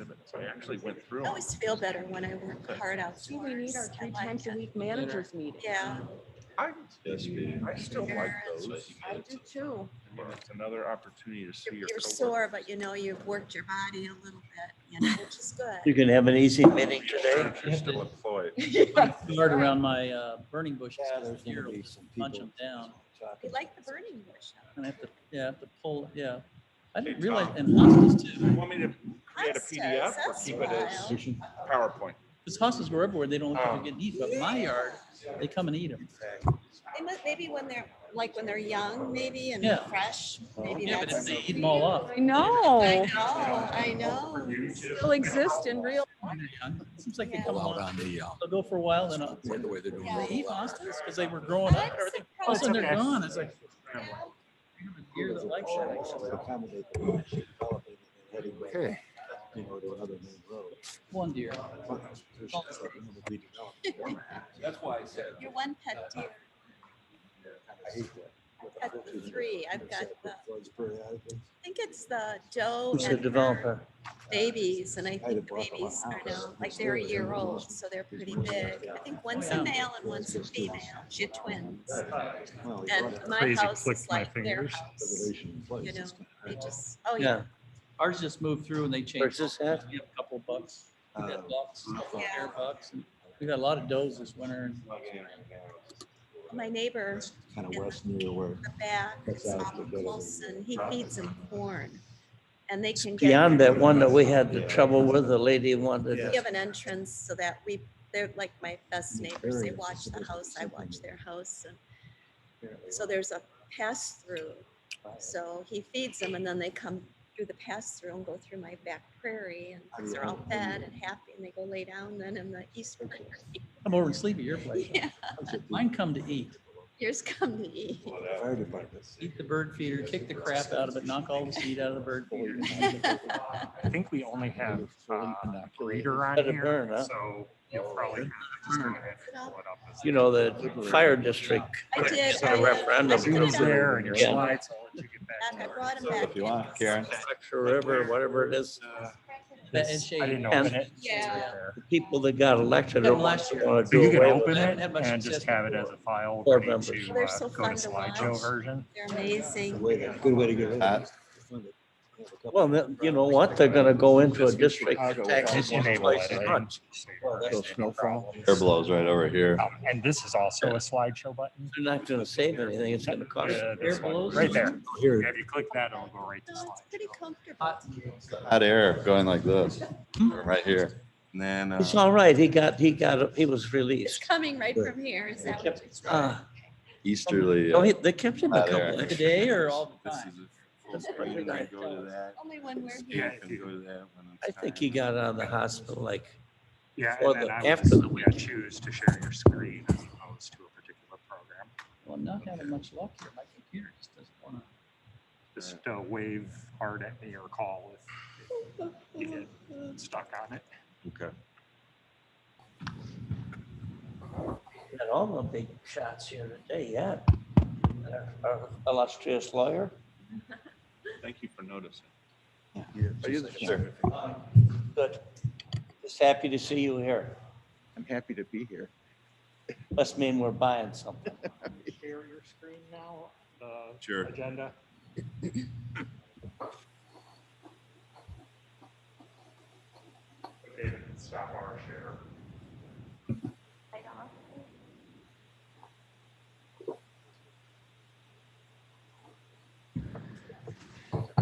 exhibits. I actually went through I them. always feel better when I work hard See, we need our outdoors. I three like times a it. week managers meeting. Yeah, I still like those. I do too. I mean, it's another opportunity to see your you're coworkers. sore, but you know, you've worked your body a little bit, you know, which is You good. can have an easy meeting today. If you're still employed. Guard around my burning bushes. Yeah, there's Here, gonna be just some punch people. them down. We like the burning bush. And I have to, yeah, I have to pull, yeah. I didn't Hey, realize, Tom. and hostas You too. want me to create a Hostas, PDF or that's keep it as wild. PowerPoint? Because hostas go everywhere. They don't look like they get eaten, but my yard, they come and eat them. Maybe when they're, like when they're young, maybe, and Yeah. fresh, maybe Yeah, but if that's. they eat them all up. I know. I know. Still exist in real. when they're young, it seems like they Yeah. come Allowed along, on the, they'll go for a while, then the way they're doing. Yeah. they eat hostas because they were growing up, everything. All of a sudden they're gone. It's like, you have a deer that likes that. Okay. You know, to another main road. One deer. That's why I said. Your one pet deer. I hate that. Pet three. I've got the, Floods periodically. I think it's the doe Who's the and her developer? babies, and I I'd think have the bought them babies a are house now, like next they're a door. year old, so they're pretty big. I think one's a male and one's a female. She had twins. Well, he And brought my Crazy house clicked is my like their fingers. house. regulation in place. You know, It's they just, oh Yeah. yeah. Ours just moved through and they Where's changed. this at? We have a couple bucks, we had Um, bucks, Yeah. air bucks. And we've got a lot of does this winter. And My neighbor, kind of west near where. the back, That's is out off to of get it. Colson, he feeds them corn. And they can Beyond get, that one that we had the trouble with, the lady wanted we to. have an entrance so that they're like my best neighbors. They watch the house, I watch their house. And so there's a pass through. So he feeds them and then they come through the pass through and go through my back prairie and they're all fed and happy and they go lay down then in the east prairie. come over and sleep at your place. Yeah, Mine come to eat. yours come to eat. Fire department. Eat the bird feeder, kick the crap out of it, knock all the seed out of the bird feeder. I think we only have breeder on Let it here, burn, huh? so you'll probably just gonna have to pull it up. as- You know, the fire district. I did. A referendum. I put it on. There and your Yeah. slides, I'll let you get back Back, to I it. brought him back. If you want, in. Karen. Extra River, whatever it is, And I shade. didn't And- open it. Yeah. the people that got elected Them don't want last year. to So do you can away with open it. Haven't it had much and just success have it before. as a file Board ready members. to They're so go fun to to slideshow watch. version. They're amazing. Good way to get rid of That- it. Fund it. Have a couple- Well, you know what? They're gonna go into a district that taxes Just you enable twice as editing. much. So snowfall. Air blows right over here. And this is also a slideshow button. They're not gonna save anything. It's gonna cost. Yeah, Air this one, blows? right there. Here. If you click that, it'll go right to No, it's slideshow. pretty comfortable. Hot. Hot air going like this, right here. And then, It's all right. He was It's released. coming right from here. Is that what you're saying? easterly. No, they kept him a Hot air. couple extra. Today or all the This time? is it. That's pretty nice. Go to that. Only when we're Yeah, here. if you- Go to that when I it's think time. he got out of the hospital like, Yeah, Or and then the- I after the would choose to share your screen as opposed to a particular program. Well, I'm not having much luck here. My computer just doesn't want to. Just wave hard at me or call if you get stuck on it. Okay. had all the big shots here today, yeah. Our illustrious lawyer. Thank you for noticing. Sure. Good. Just happy to see you here. I'm happy to be here. Must mean we're buying something. Share your screen now, the Sure. agenda. Okay, stop our share.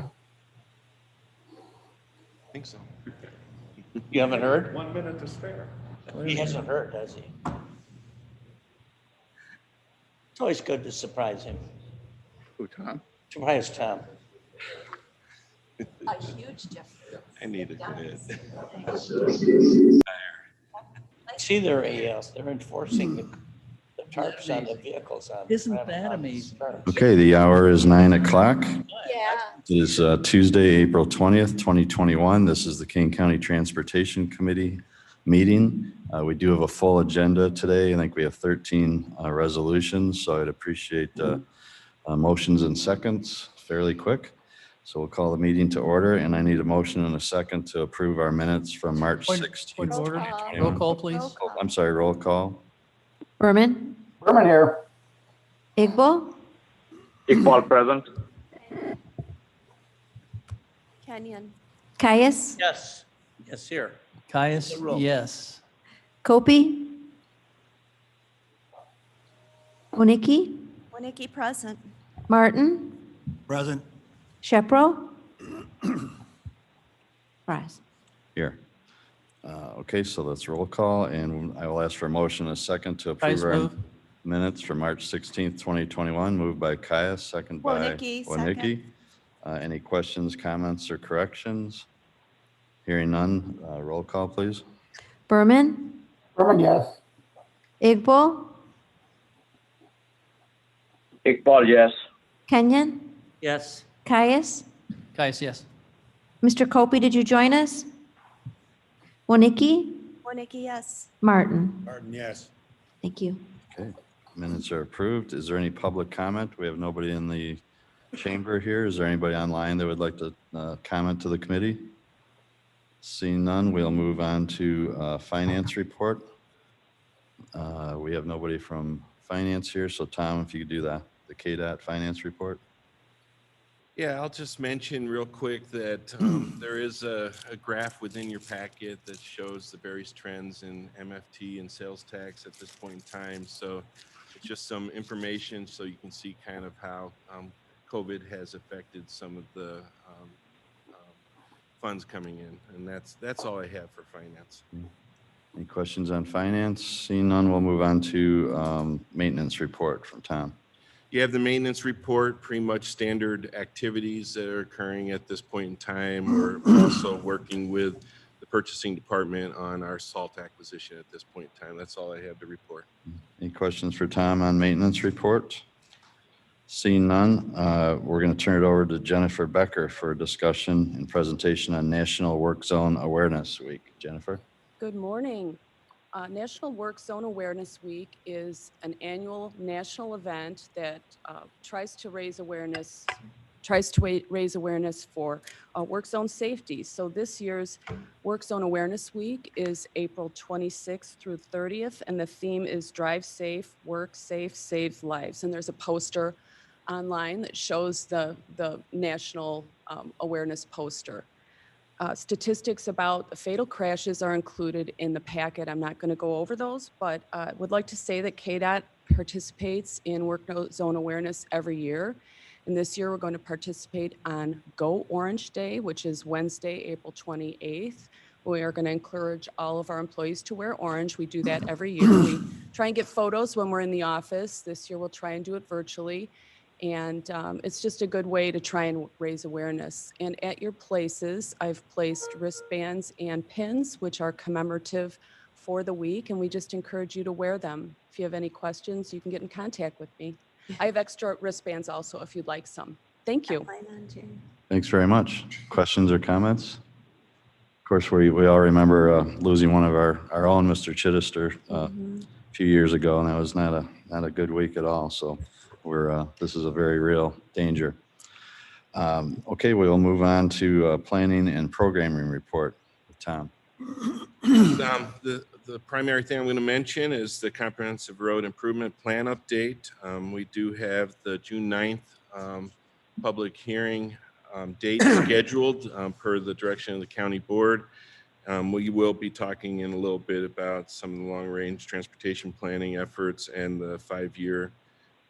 I think so. You haven't heard? 1 minute to spare. He hasn't heard, has he? It's always good to surprise him. Who, Tom? Surprise Tom. A huge difference. I need a bit. See, they're enforcing the tarps on the vehicles on. Isn't that amazing? Okay, the hour is 9 o'clock. Yeah. It is Tuesday, April 20th, 2021. This is the Kane County Transportation Committee meeting. We do have a full agenda today. I think we have 13 resolutions, so I'd appreciate motions and seconds fairly quick. So we'll call the meeting to order, and I need a motion and a second to approve our minutes from March Point 16th. of order. 2021. Roll call, please. Roll call. I'm sorry, roll call. Berman, Berman here. Igbo, Iqbal present. Kenyon, Caius, Yes, yes, here. Caius, The roll. yes. Kopi, Oniki, Winnicki present. Martin, Present. Shepro. Rise. Here. Okay, so let's roll call, and I will ask for a motion and a second to approve Caius our move. minutes for March 16th, 2021, moved by Caius, second by Wonicky, second. Wonicky. Any questions, comments, or corrections? Hearing none, roll call, please. Berman, Berman, yes. Igbo, Iqbal, yes. Kenyon, Yes, Caius. Caius, yes. Mr. Kopi, did you join us? Oniki, Winnicki, yes. Martin. Martin, yes. Thank you. Okay, minutes are approved. Is there any public comment? We have nobody in the chamber here. Is there anybody online that would like to comment to the committee? Seeing none, we'll move on to finance report. We have nobody from finance here, so Tom, if you could do the KDOT finance report. Yeah, I'll just mention real quick that there is a graph within your packet that shows the various trends in MFT and sales tax at this point in time. So it's just some information so you can see kind of how COVID has affected some of the funds coming in. And that's all I have for finance. Any questions on finance? Seeing none, we'll move on to maintenance report from Tom. You have the maintenance report, pretty much standard activities that are occurring at this point in time. We're also working with the purchasing department on our salt acquisition at this point in time. That's all I have to report. Any questions for Tom on maintenance report? Seeing none, we're going to turn it over to Jennifer Becker for a discussion and presentation on National Work Zone Awareness Week. Jennifer? Good morning. National Work Zone Awareness Week is an annual national event that tries to raise awareness for work zone safety. So this year's Work Zone Awareness Week is April 26th through 30th, and the theme is Drive Safe, Work Safe, Save Lives. And there's a poster online that shows the national awareness poster. Statistics about fatal crashes are included in the packet. I'm not going to go over those, but I would like to say that KDOT participates in Work Zone Awareness every year. And this year we're going to participate on Go Orange Day, which is Wednesday, April 28th. We are going to encourage all of our employees to wear orange. We do that every year. We try and get photos when we're in the office. This year we'll try and do it virtually. And it's just a good way to try and raise awareness. And at your places, I've placed wristbands and pins, which are commemorative for the week. And we just encourage you to wear them. If you have any questions, you can get in contact with me. I have extra wristbands also if you'd like some. Thank you. Mine on too. Thanks very much. Questions or comments? Of course, we all remember losing one of our own, Mr. Chittister, a few years ago, and that was not a good week at all. So this is a very real danger. Okay, we'll move on to planning and programming report. Tom. The primary thing I'm going to mention is the Comprehensive Road Improvement Plan update. We do have the June 9th public hearing date scheduled per the direction of the county board. We will be talking in a little bit about some of the long-range transportation planning efforts and the 5-year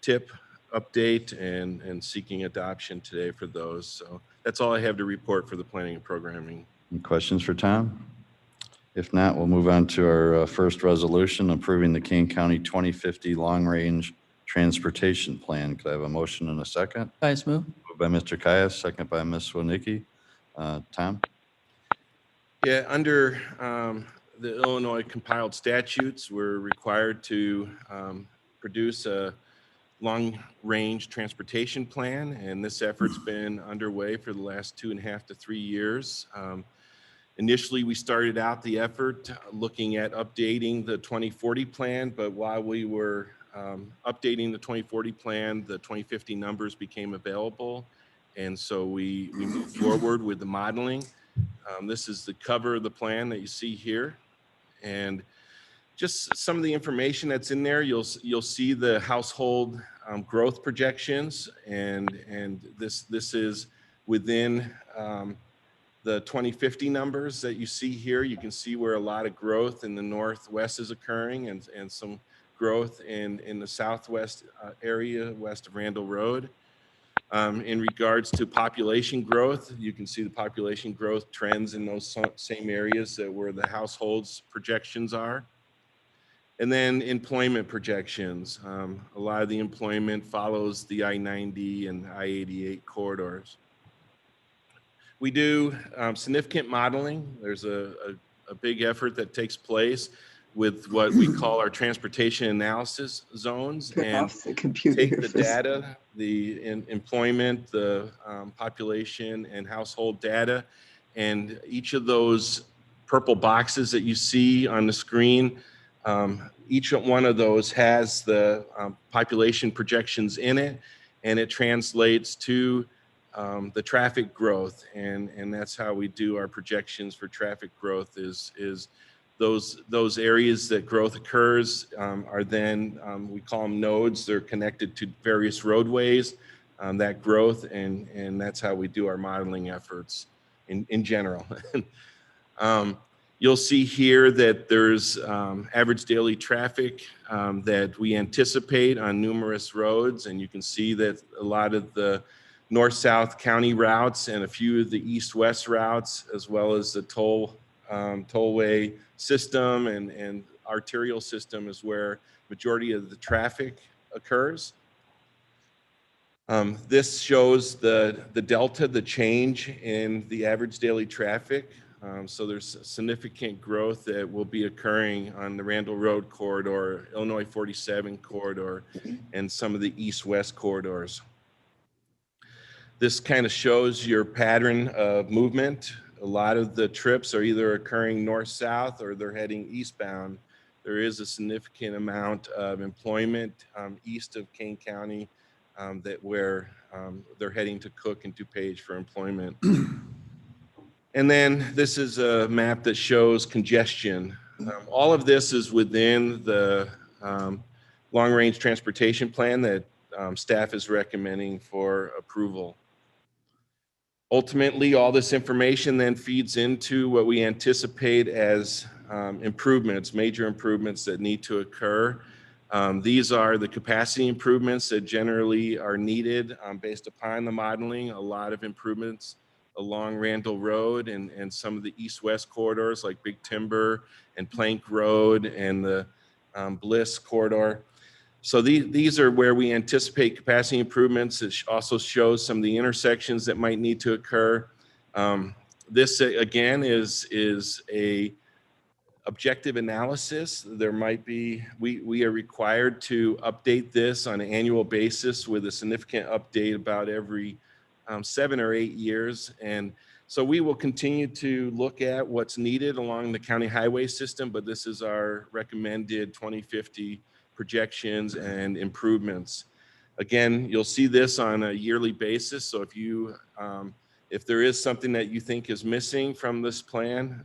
TIP update and seeking adoption today for those. So that's all I have to report for the planning and programming. Any questions for Tom? If not, we'll move on to our first resolution approving the Kane County 2050 Long-Range Transportation Plan. Could I have a motion and a second? Caius move. Moved by Mr. Caius, second by Ms. Wonicky. Tom? Yeah, under the Illinois compiled statutes, we're required to produce a long-range transportation plan, and this effort's been underway for the last 2.5 to 3 years. Initially, we started out the effort looking at updating the 2040 plan, but while we were updating the 2040 plan, the 2050 numbers became available, And so we move forward with the modeling. This is the cover of the plan that you see here. And just some of the information that's in there, you'll see the household growth projections, and this is within the 2050 numbers that you see here. You can see where a lot of growth in the Northwest is occurring, and some growth in the Southwest area west of Randall Road. In regards to population growth, you can see the population growth trends in those same areas that where the households projections are. And then employment projections. A lot of the employment follows the I-90 and I-88 corridors. We do significant modeling. There's a big effort that takes place with what we call our transportation analysis zones, and take the data, the employment, the population and household data, and each of those purple boxes that you see on the screen, each one of those has the population projections in it, and it translates to the traffic growth, and that's how we do our projections for traffic growth is those areas that growth occurs are then, we call them nodes. They're connected to various roadways, that growth, and that's how we do our modeling efforts in general. You'll see here that there's average daily traffic that we anticipate on numerous roads, and you can see that a lot of the north-south county routes and a few of the east-west routes, as well as the tollway system and arterial system is where majority of the traffic occurs. This shows the delta, the change in the average daily traffic. So there's significant growth that will be occurring on the Randall Road corridor, Illinois 47 corridor, and some of the east-west corridors. This kind of shows your pattern of movement. A lot of the trips are either occurring north-south or they're heading eastbound. There is a significant amount of employment east of Kane County that where they're heading to Cook and DuPage for employment. And then this is a map that shows congestion. All of this is within the long-range transportation plan that staff is recommending for approval. Ultimately, all this information then feeds into what we anticipate as improvements, major improvements that need to occur. These are the capacity improvements that generally are needed based upon the modeling. A lot of improvements along Randall Road and some of the east-west corridors like Big Timber and Plank Road and the Bliss corridor. So these are where we anticipate capacity improvements. It also shows some of the intersections that might need to occur. This again is a objective analysis. There might be, we are required to update this on an annual basis with a significant update about every 7 or 8 years. And so we will continue to look at what's needed along the county highway system, but this is our recommended 2050 projections and improvements. Again, you'll see this on a yearly basis. So if you, if there is something that you think is missing from this plan,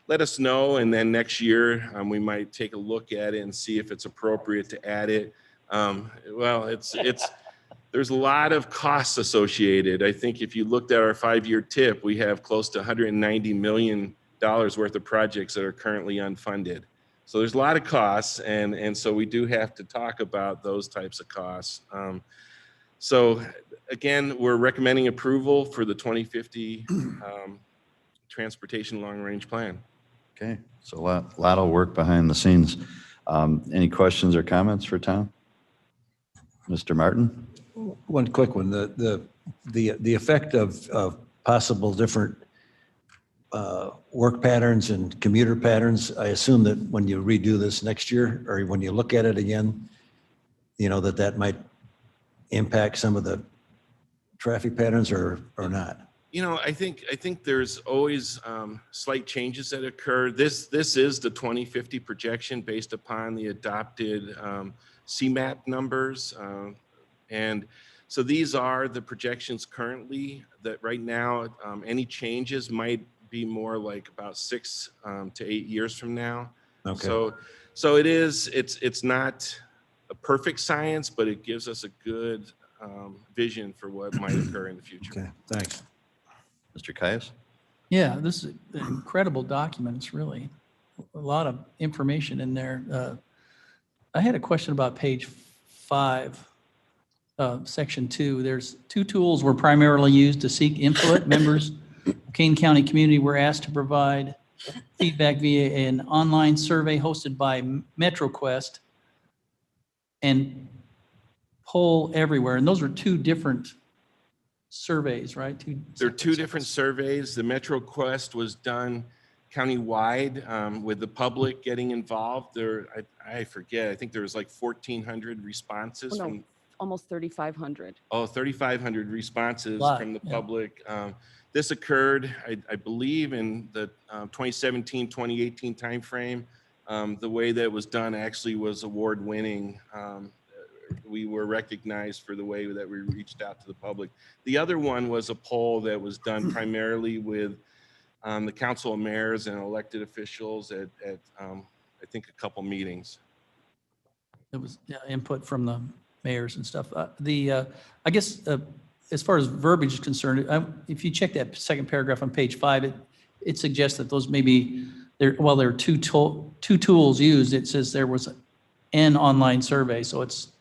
let us know. And then next year, we might take a look at it and see if it's appropriate to add it. Well, there's a lot of costs associated. I think if you looked at our 5-year TIP, we have close to $190 million worth of projects that are currently unfunded. So there's a lot of costs, and so we do have to talk about those types of costs. So again, we're recommending approval for the 2050 transportation long-range plan. Okay, so a lot of work behind the scenes. Any questions or comments for Tom? Mr. Martin? One quick one, the effect of possible different work patterns and commuter patterns. I assume that when you redo this next year, or when you look at it again, that might impact some of the traffic patterns or not. I think there's always slight changes that occur. This is the 2050 projection based upon the adopted CMAP numbers. And So these are the projections currently that right now, any changes might be more like about 6 to 8 years from now. Okay. So it's not a perfect science, but it gives us a good vision for what might occur in the future. Okay, thanks. Mr. Caius? Yeah, this is an incredible document. It's really a lot of information in there. I had a question about page 5, section 2. There's 2 tools were primarily used to seek input. Members of Kane County community were asked to provide feedback via an online survey hosted by MetroQuest and Poll Everywhere. And those are 2 different surveys, right? There are 2 different surveys. The MetroQuest was done countywide with the public getting involved. I forget, I think there was like 1,400 responses. Oh, no, almost 3,500. 3,500 responses Lot, from the yeah. public. This occurred, I believe, in the 2017, 2018 timeframe. The way that it was done actually was award-winning. We were recognized for the way that we reached out to the public. The other one was a poll that was done primarily with the Council of Mayors and elected officials at I think a couple meetings. It was input from the mayors and stuff. I guess as far as verbiage is concerned, if you check that second paragraph on page 5, it suggests that those maybe there are 2 tools used. It says there was an online survey, so it's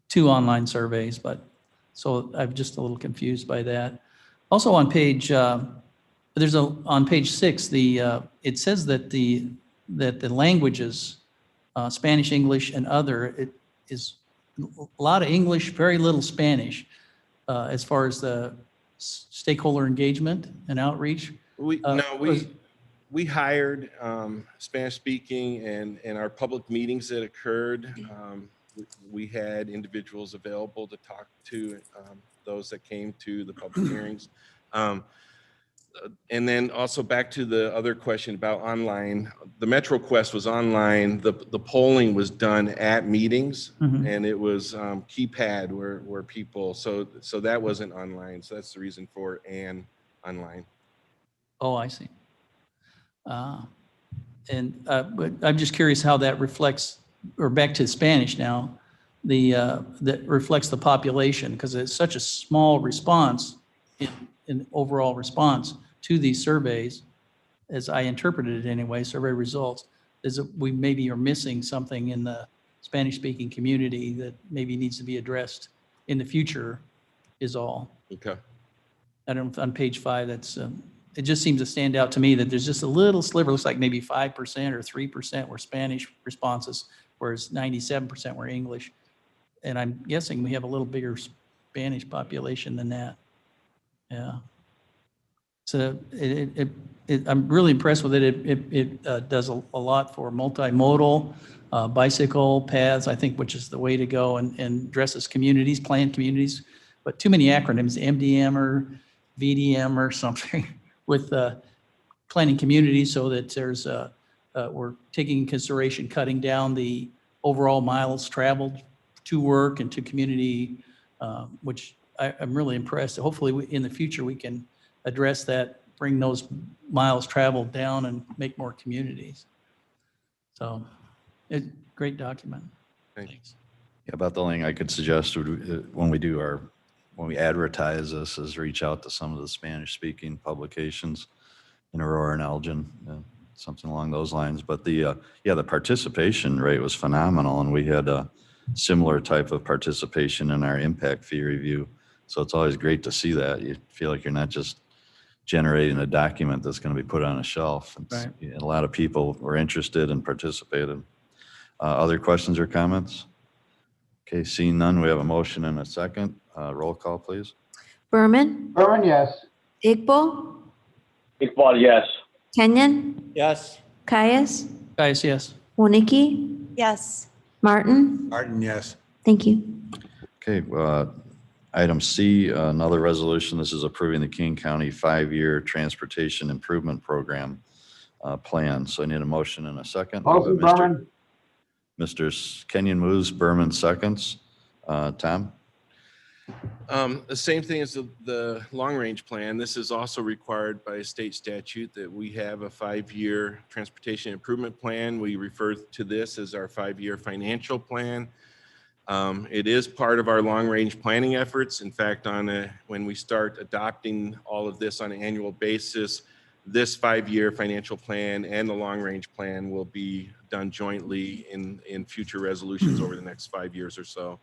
2 online surveys. But so I'm just a little confused by that. Also on page on page 6, it says that the languages, Spanish, English, and other, it is a lot of English, very little Spanish, as far as the stakeholder engagement and outreach. We hired Spanish speaking and our public meetings that occurred. We had individuals available to talk to those that came to the public hearings. And then also back to the other question about online, the MetroQuest was online. The polling was done at meetings, and it was keypad where people, so that wasn't online. So that's the reason for an online. Oh, I see. But I'm just curious how that reflects, or back to Spanish now, that reflects the population, because it's such a small response in overall response to these surveys, as I interpreted it anyway, survey results, is that we maybe are missing something in the Spanish-speaking community that maybe needs to be addressed in the future, is all. Okay. I don't know, on page 5, that's, it just seems to stand out to me that there's just a little sliver, looks like maybe 5% or 3% were Spanish responses, whereas 97% were English. And I'm guessing we have a little bigger Spanish population than that. Yeah. So I'm really impressed with it. It does a lot for multimodal bicycle paths, I think, which is the way to go, and addresses communities, planned communities, but too many acronyms, MDM or VDM or something with planning communities, so that there's we're taking into consideration cutting down the overall miles traveled to work and to community, which I'm really impressed. Hopefully in the future we can address that, bring those miles traveled down and make more communities. So great document. Thanks. Yeah, about the only thing I could suggest would, when we advertise this, is reach out to some of the Spanish-speaking publications in Aurora and Elgin, something along those lines. But the participation rate was phenomenal, and we had a similar type of participation in our impact fee review. So it's always great to see that. You feel like you're not just generating a document that's going to be put on a shelf. Right. A lot of people were interested and participated. Other questions or comments? Okay, seeing none, we have a motion and a second. Roll call, please. Berman, Berman, yes. Igbo, Iqbal, yes. Kenyon, Yes. Caius, Guys, yes. Winnicki, Yes. Martin. Martin, yes. Thank you. Okay, item C, another resolution. This is approving the King County 5-year Transportation Improvement Program plan. So I need a motion and a second. Motion, Berman. Mr. Kenyon moves, Berman seconds. Tom? The same thing as the long-range plan. This is also required by state statute that we have a 5-year transportation improvement plan. We refer to this as our 5-year financial plan. It is part of our long-range planning efforts. In fact, when we start adopting all of this on an annual basis, this 5-year financial plan and the long-range plan will be done jointly in future resolutions over the next 5 years or so.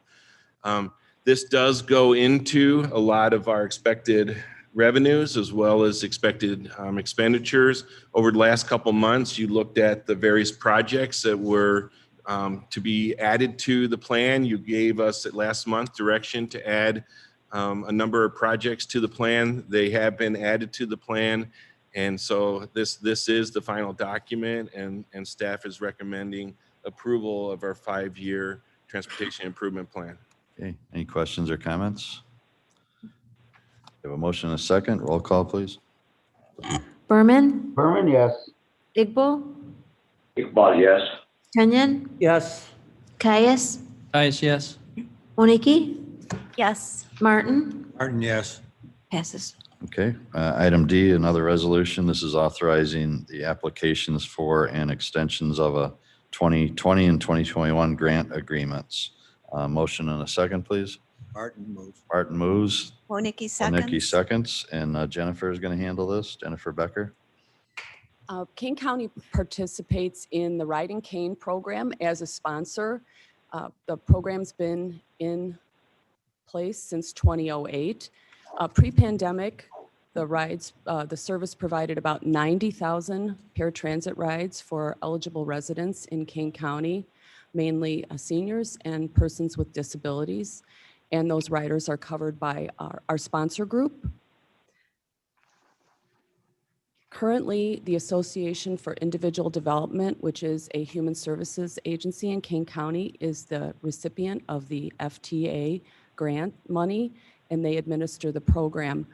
This does go into a lot of our expected revenues as well as expected expenditures. Over the last couple months, you looked at the various projects that were to be added to the plan. You gave us last month direction to add a number of projects to the plan. They have been added to the plan. And so this is the final document, and staff is recommending approval of our 5-year transportation improvement plan. Okay, any questions or comments? We have a motion and a second. Roll call, please. Berman, Berman, yes. Igbo, Iqbal, yes. Kenyon, Yes. Caius, Caius, yes. Moniki, Yes. Martin, Martin, yes. passes. Okay, item D, another resolution. This is authorizing the applications for and extensions of a 2020 and 2021 grant agreements. Motion and a second, please. Martin moves. Martin moves. Monique seconds. Nikki seconds, and Jennifer is going to handle this. Jennifer Becker. Kane County participates in the Ride and Cane program as a sponsor. The program's been in place since 2008. Pre-pandemic, the service provided about 90,000 paratransit rides for eligible residents in Kane County, mainly seniors and persons with disabilities. And those riders are covered by our sponsor group. Currently, the Association for Individual Development, which is a human services agency in Kane County, is the recipient of the FTA grant money, and they administer the program.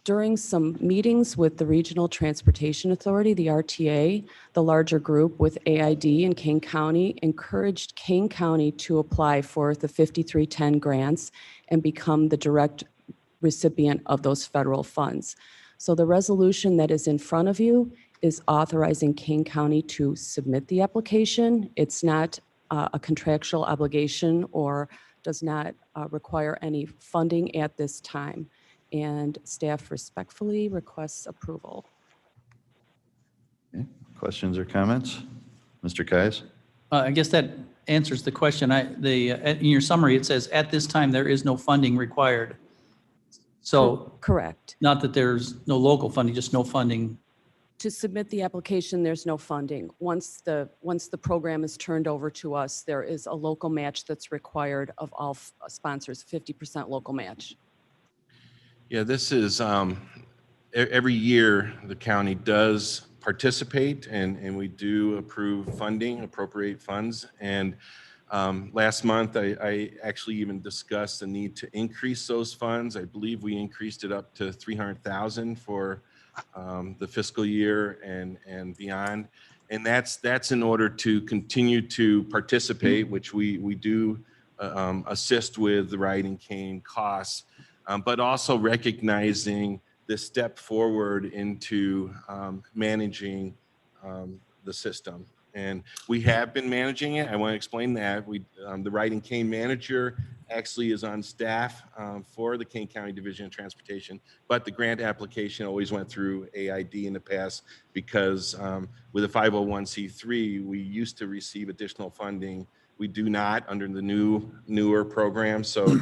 During some meetings with the Regional Transportation Authority, the RTA, the larger group with AID in Kane County encouraged Kane County to apply for the 5310 grants and become the direct recipient of those federal funds. So the resolution that is in front of you is authorizing Kane County to submit the application. It's not a contractual obligation or does not require any funding at this time. And staff respectfully requests approval. Okay. Questions or comments? Mr. Kais? I guess that answers the question. In your summary, it says, at this time, there is no funding required. So Correct. not that there's no local funding, just no funding. To submit the application, there's no funding. Once the program is turned over to us, there is a local match that's required of all sponsors, 50% local match. Yeah, this is, every year the county does participate and we do approve funding, appropriate funds. And last month, I actually even discussed the need to increase those funds. I believe we increased it up to 300,000 for the fiscal year and beyond. And that's in order to continue to participate, which we do assist with the Ride and Cane costs, but also recognizing the step forward into managing the system. And we have been managing it. I want to explain that. The Ride and Cane manager actually is on staff for the Kane County Division of Transportation, but the grant application always went through AID in the past because with a 501c3, we used to receive additional funding. We do not under the newer program. So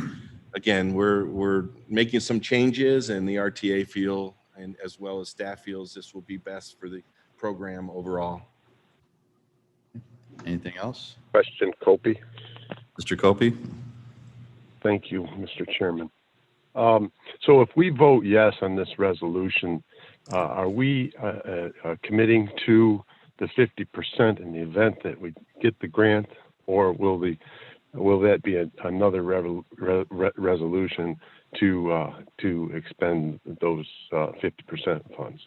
again, we're making some changes, and the RTA feel, and as well as staff feels, this will be best for the program overall. Anything else? Question, Copey. Mr. Copey? Thank you, Mr. Chairman. So if we vote yes on this resolution, are we committing to the 50% in the event that we get the grant, or will that be another resolution to expend those 50% funds?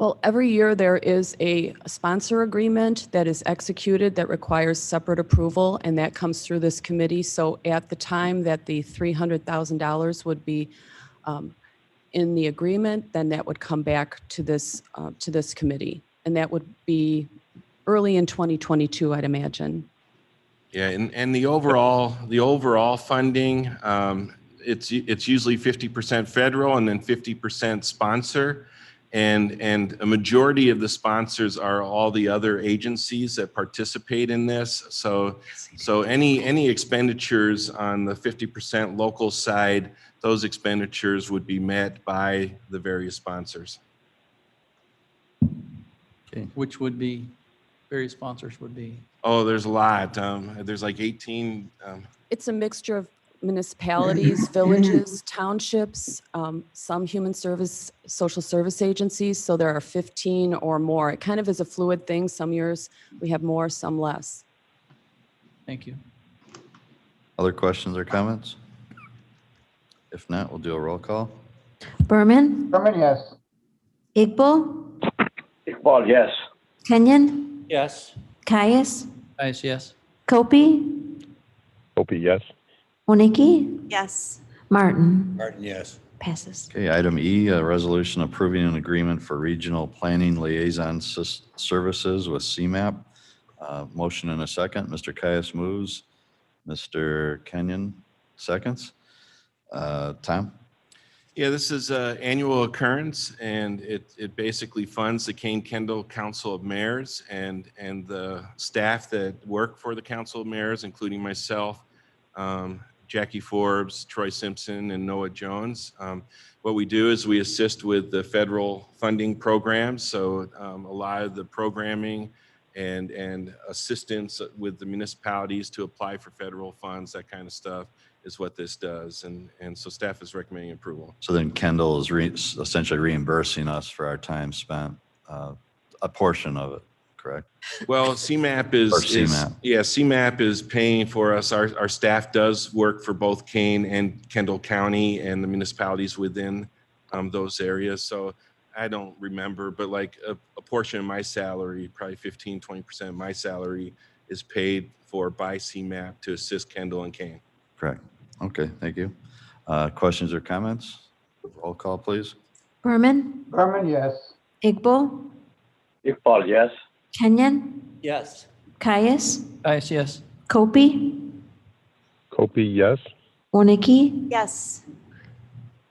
Well, every year there is a sponsor agreement that is executed that requires separate approval, and that comes through this committee. So at the time that the $300,000 would be in the agreement, then that would come back to this committee. And that would be early in 2022, I'd imagine. Yeah, and the overall funding, it's usually 50% federal and then 50% sponsor. And a majority of the sponsors are all the other agencies that participate in this. So any expenditures on the 50% local side, those expenditures would be met by the various sponsors. Okay, which would be, various sponsors would be. Oh, there's a lot. There's like 18. It's a mixture of municipalities, villages, townships, some human service, social service agencies. So there are 15 or more. It kind of is a fluid thing. Some years we have more, some less. Thank you. Other questions or comments? If not, we'll do a roll call. Berman, Berman, yes. Iqbal, Iqbal, yes. Kenyon, Yes. Caius, Yes. Kopi, Opie, yes. Oniki, Yes. Martin. Martin, yes. Passes. Okay, item E, a resolution approving an agreement for regional planning liaison services with CMAP. Motion and a second. Mr. Caius moves. Mr. Kenyon seconds. Tom? Yeah, this is an annual occurrence, and it basically funds the Kane-Kendall Council of Mayors and the staff that work for the Council of Mayors, including myself, Jackie Forbes, Troy Simpson, and Noah Jones. What we do is we assist with the federal funding programs, so a lot of the programming and assistance with the municipalities to apply for federal funds, that kind of stuff is what this does. And so staff is recommending approval. So then Kendall is essentially reimbursing us for our time spent, a portion of it, correct? Well, CMAP Or CMAP. CMAP is paying for us. Our staff does work for both Kane and Kendall County and the municipalities within those areas. So I don't remember, but like a portion of my salary, probably 15-20% of my salary is paid for by CMAP to assist Kendall and Kane. Correct. Okay, thank you. Questions or comments? Roll call, please. Berman, Berman, yes. Iqbal, Iqbal, yes. Kenyon, Yes. Caius, Yes. Kopi, Opie, yes. Oniki, Yes.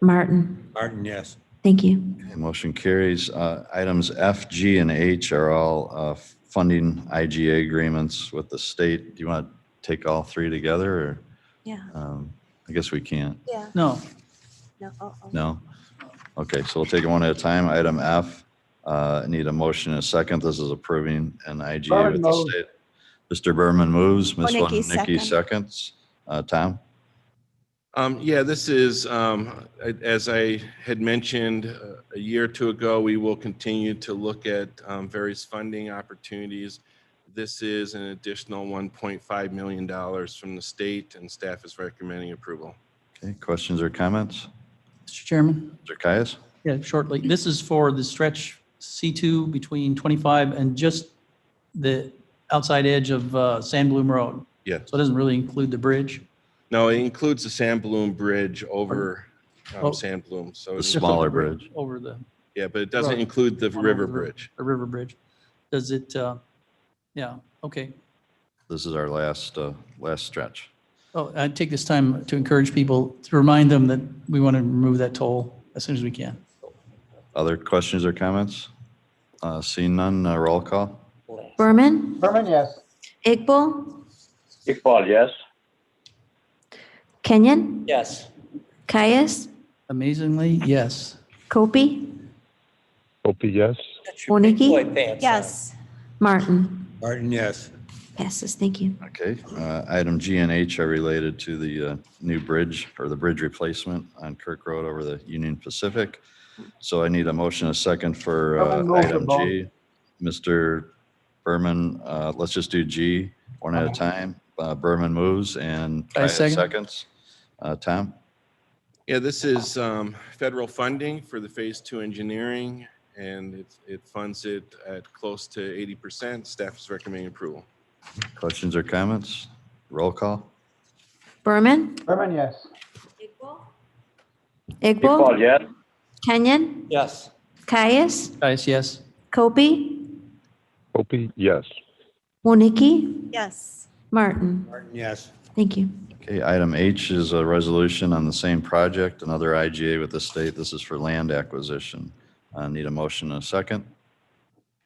Martin. Martin, yes. Thank you. Okay, motion carries. Items F, G, and H are all funding IGA agreements with the state. Do you want to take all three together, or Yeah. I guess we can't? Yeah. No, No. No? Okay, so we'll take it one at a time. Item F, I need a motion and a second. This is approving an IGA with the Berman state. Mr. Berman moves. Ms. Wonicky Wonicky second. seconds. Tom? Yeah, this is, as I had mentioned a year or two ago, we will continue to look at various funding opportunities. This is an additional $1.5 million from the state, and staff is recommending approval. Okay, questions or comments? Mr. Chairman. Mr. Caius? Yeah, shortly. This is for the stretch C2 between 25 and just the outside edge of Sand Bloom Road. Yeah. So it doesn't really include the bridge. No, it includes the Sand Bloom Bridge over Oh. Sand Bloom. So The it's- smaller bridge. Over the yeah, but it doesn't Right. include the over river the bridge. The river bridge. Does it, yeah, okay. This is our last stretch. Oh, I take this time to encourage people, to remind them that we want to remove that toll as soon as we can. Other questions or comments? Seeing none, roll call. Berman, Berman, yes. Iqbal, Iqbal, yes. Kenyon, Yes. Caius, Amazingly, yes. Kopi, Opie, yes. Got your big Wonicky? boy pants on. Yes. Martin. Martin, yes. Passes. Thank you. Okay, item G and H are related to the new bridge or the bridge replacement on Kirk Road over the Union Pacific. So I need a motion, a second for Berman moves item the G. Mr. Berman, let's just do G one at a time. Berman moves and I Caius second. seconds. Tom? Yeah, this is federal funding for the Phase 2 engineering and it funds it at close to 80%. Staff is recommending approval. Questions or comments? Roll call. Berman, Berman, yes. Igbo, Iqbal, yes. Kenyon, Yes. Caius, Caius, yes. Copey, Opie, yes. Winnicke, Yes. Martin. Yes. Thank you. Okay, item H is a resolution on the same project, another IGA with the state. This is for land acquisition. Need a motion and a second.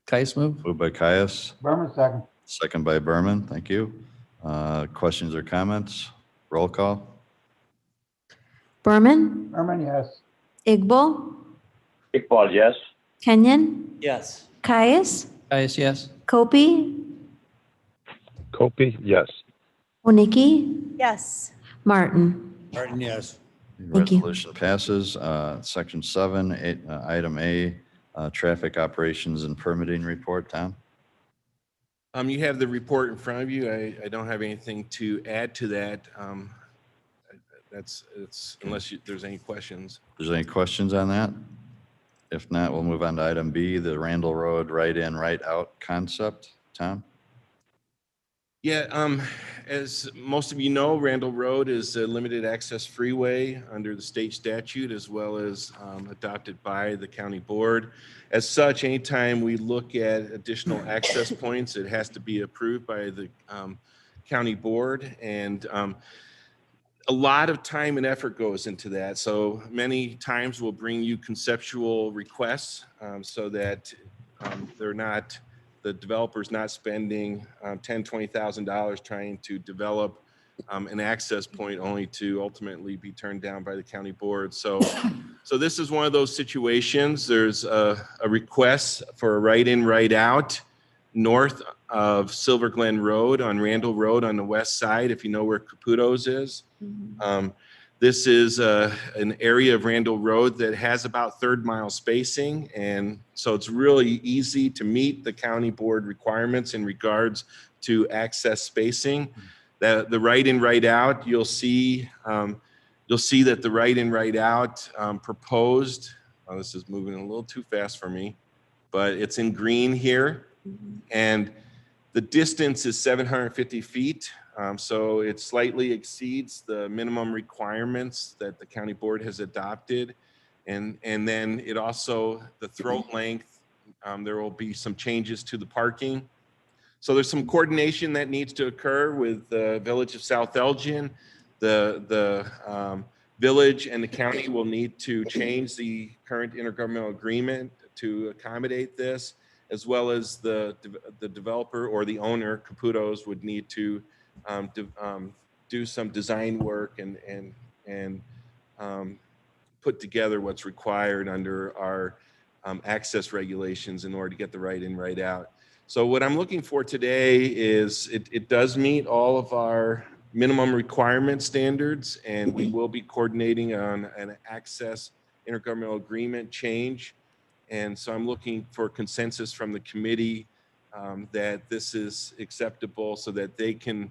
Caius move. Moved by Caius, Berman, second. second by Berman. Thank you. Questions or comments? Roll call. Berman, Berman, yes. Igbo, Iqbal, yes. Kenyon, Yes. Caius, Caius, yes. Copey, Copy, yes. Winnicke, Yes. Martin. Martin, yes. Thank you. Resolution passes. Section 7, item A, traffic operations and permitting report. Tom? You have the report in front of you. I don't have anything to add to that. It's unless there's any questions. There's any questions on that? If not, we'll move on to item B, the Randall Road right in, right out concept. Tom? Yeah, as most of you know, Randall Road is a limited access freeway under the state statute as well as adopted by the county board. As such, anytime we look at additional access points, it has to be approved by the county board. And a lot of time and effort goes into that. So many times we'll bring you conceptual requests so that the developer's not spending $10,000, $20,000 trying to develop an access point only to ultimately be turned down by the county board. So this is one of those situations. There's a request for a right-in, right-out north of Silver Glen Road on Randall Road on the west side, if you know where Caputo's is. This is an area of Randall Road that has about third mile spacing. And so it's really easy to meet the county board requirements in regards to access spacing. The right in, right out, you'll see that the right in, right out proposed, this is moving a little too fast for me, but it's in green here. And the distance is 750 feet. So it slightly exceeds the minimum requirements that the county board has adopted. And then it also, the throat length, there will be some changes to the parking. So there's some coordination that needs to occur with the village of South Elgin. The village and the county will need to change the current intergovernmental agreement to accommodate this, as well as the developer or the owner, Caputo's, would need to do some design work and put together what's required under our access regulations in order to get the right in, right out. So what I'm looking for today is it does meet all of our minimum requirement standards, and we will be coordinating on an access intergovernmental agreement change. And so I'm looking for consensus from the committee that this is acceptable so that they can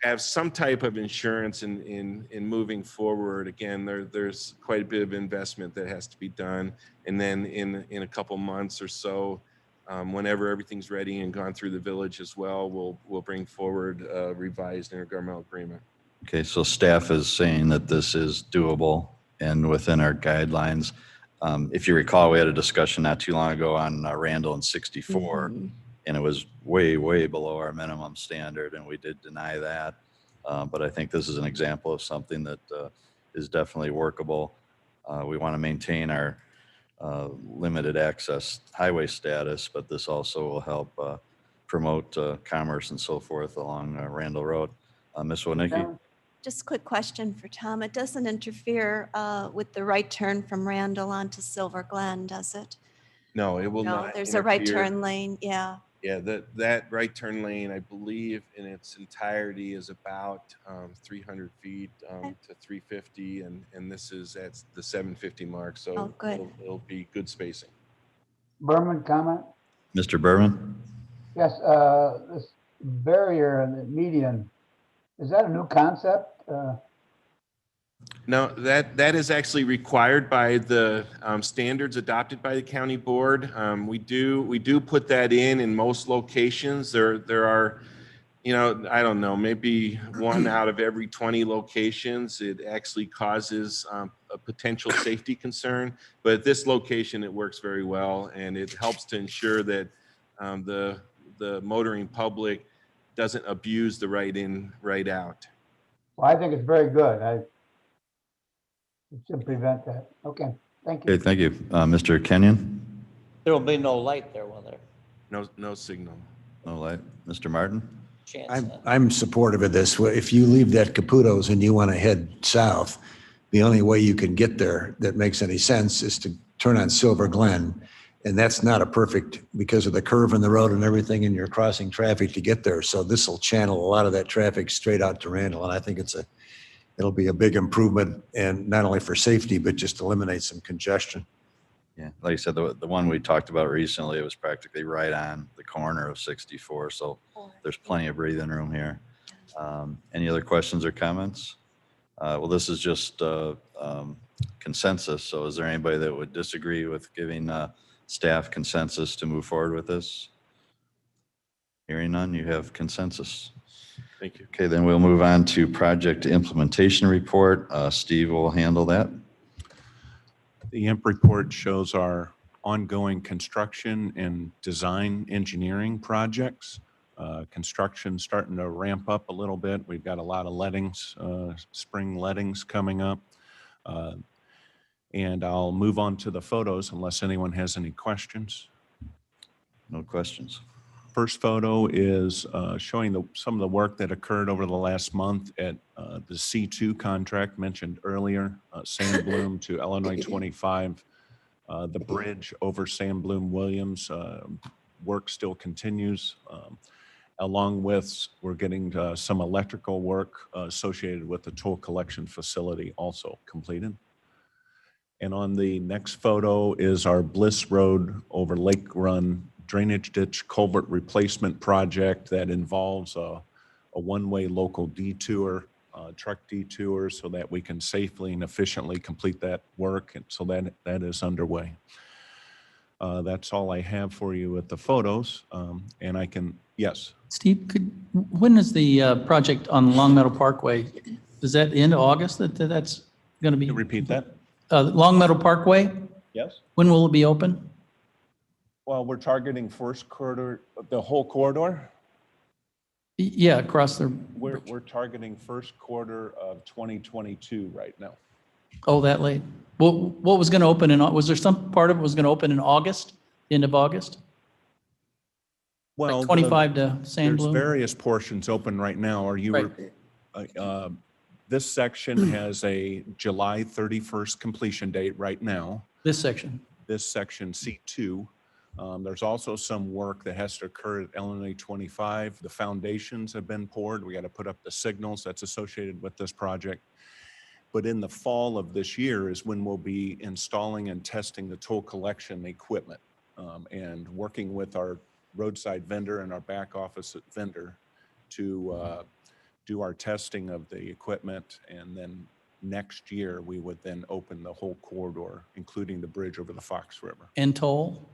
have some type of insurance in moving forward. Again, there's quite a bit of investment that has to be done. And then in a couple months or so, whenever everything's ready and gone through the village as well, we'll bring forward a revised intergovernmental agreement. Okay, so staff is saying that this is doable and within our guidelines. If you recall, we had a discussion not too long ago on Randall and 64, and it was way, way below our minimum standard, and we did deny that. But I think this is an example of something that is definitely workable. We want to maintain our limited access highway status, but this also will help promote commerce and so forth along Randall Road. Ms. Winnicke? Just a quick question for Tom. It doesn't interfere with the right turn from Randall onto Silver Glen, does it? No, it will No, not. there's a right interfere. turn lane, yeah. Yeah, that right turn lane, I believe in its entirety is about 300 feet to 350. And this is at the 750 mark. So Oh, good. it'll be good spacing. Berman, comment? Mr. Berman? Yes, this barrier and the median, is that a new concept? No, that is actually required by the standards adopted by the county board. We do put that in most locations. There are, I don't know, maybe 1 out of every 20 locations, it actually causes a potential safety concern. But at this location, it works very well, and it helps to ensure that the motoring public doesn't abuse the right in, right out. Well, I think it's very good. It should prevent that. Okay, thank you. Okay, thank you. Mr. Kenyon? There will be no light there, will there? No signal. No light. Mr. Martin? Chance. I'm supportive of this. If you leave that Caputo's and you want to head south, the only way you can get there that makes any sense is to turn on Silver Glen. And that's not a perfect, because of the curve in the road and everything, and you're crossing traffic to get there. So this will channel a lot of that traffic straight out to Randall. And I think it'll be a big improvement, and not only for safety, but just eliminate some congestion. Yeah, like I said, the one we talked about recently, it was practically right on the corner of 64. So there's plenty of breathing room here. Any other questions or comments? Well, this is just consensus. So is there anybody that would disagree with giving staff consensus to move forward with this? Hearing none, you have consensus. Thank you. Okay, then we'll move on to project implementation report. Steve will handle that. The IMP report shows our ongoing construction and design engineering projects. Construction starting to ramp up a little bit. We've got a lot of lettings, spring lettings coming up. And I'll move on to the photos unless anyone has any questions. No questions. First photo is showing some of the work that occurred over the last month at the C2 contract mentioned earlier, Sandbloom to Illinois 25. The bridge over Sandbloom Williams, work still continues. Along with, we're getting some electrical work associated with the toll collection facility also completed. And on the next photo is our Bliss Road over Lake Run drainage ditch culvert replacement project that involves a one-way local detour, truck detour, so that we can safely and efficiently complete that work. And so that is underway. That's all I have for you with the photos. And I can, yes. Steve, when is the project on Long Meadow Parkway? Does that end August that's going to be? Repeat that. Long Meadow Parkway, Yes. when will it be open? Well, we're targeting first quarter, the whole corridor. Yeah, across the, We're targeting first quarter of 2022 right now. oh, that late. Well, what was going to open was there some part of it was going to open in August, end of August? Well, Like 25 to there's Sandbloom? various portions open right now. Are you? Right. This section has a July 31st completion date right now. This section? This section C2. There's also some work that has to occur at Illinois 25. The foundations have been poured. We got to put up the signals that's associated with this project. But in the fall of this year is when we'll be installing and testing the toll collection equipment and working with our roadside vendor and our back office vendor to do our testing of the equipment. And then next year, we would then open the whole corridor, including the bridge over the Fox River And toll?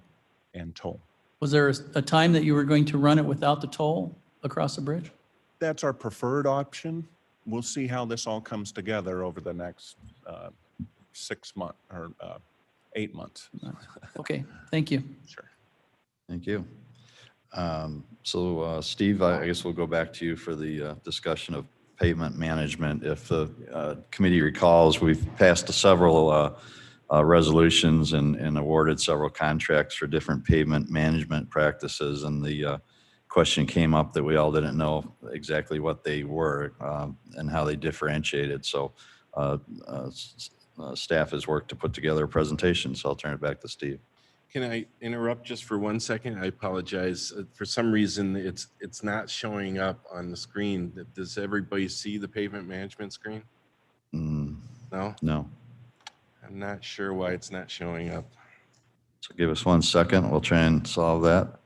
and toll. Was there a time that you were going to run it without the toll across the bridge? That's our preferred option. We'll see how this all comes together over the next 6 months or 8 months. Okay, thank you. Sure. Thank you. So Steve, I guess we'll go back to you for the discussion of pavement management. If the committee recalls, we've passed several resolutions and awarded several contracts for different pavement management practices. And the question came up that we all didn't know exactly what they were and how they differentiated. So staff has worked to put together a presentation. So I'll turn it back to Steve. Can I interrupt just for 1 second? I apologize. For some reason, it's not showing up on the screen. Does everybody see the pavement management screen? No? No. I'm not sure why it's not showing up. So give us 1 second. We'll try and solve that.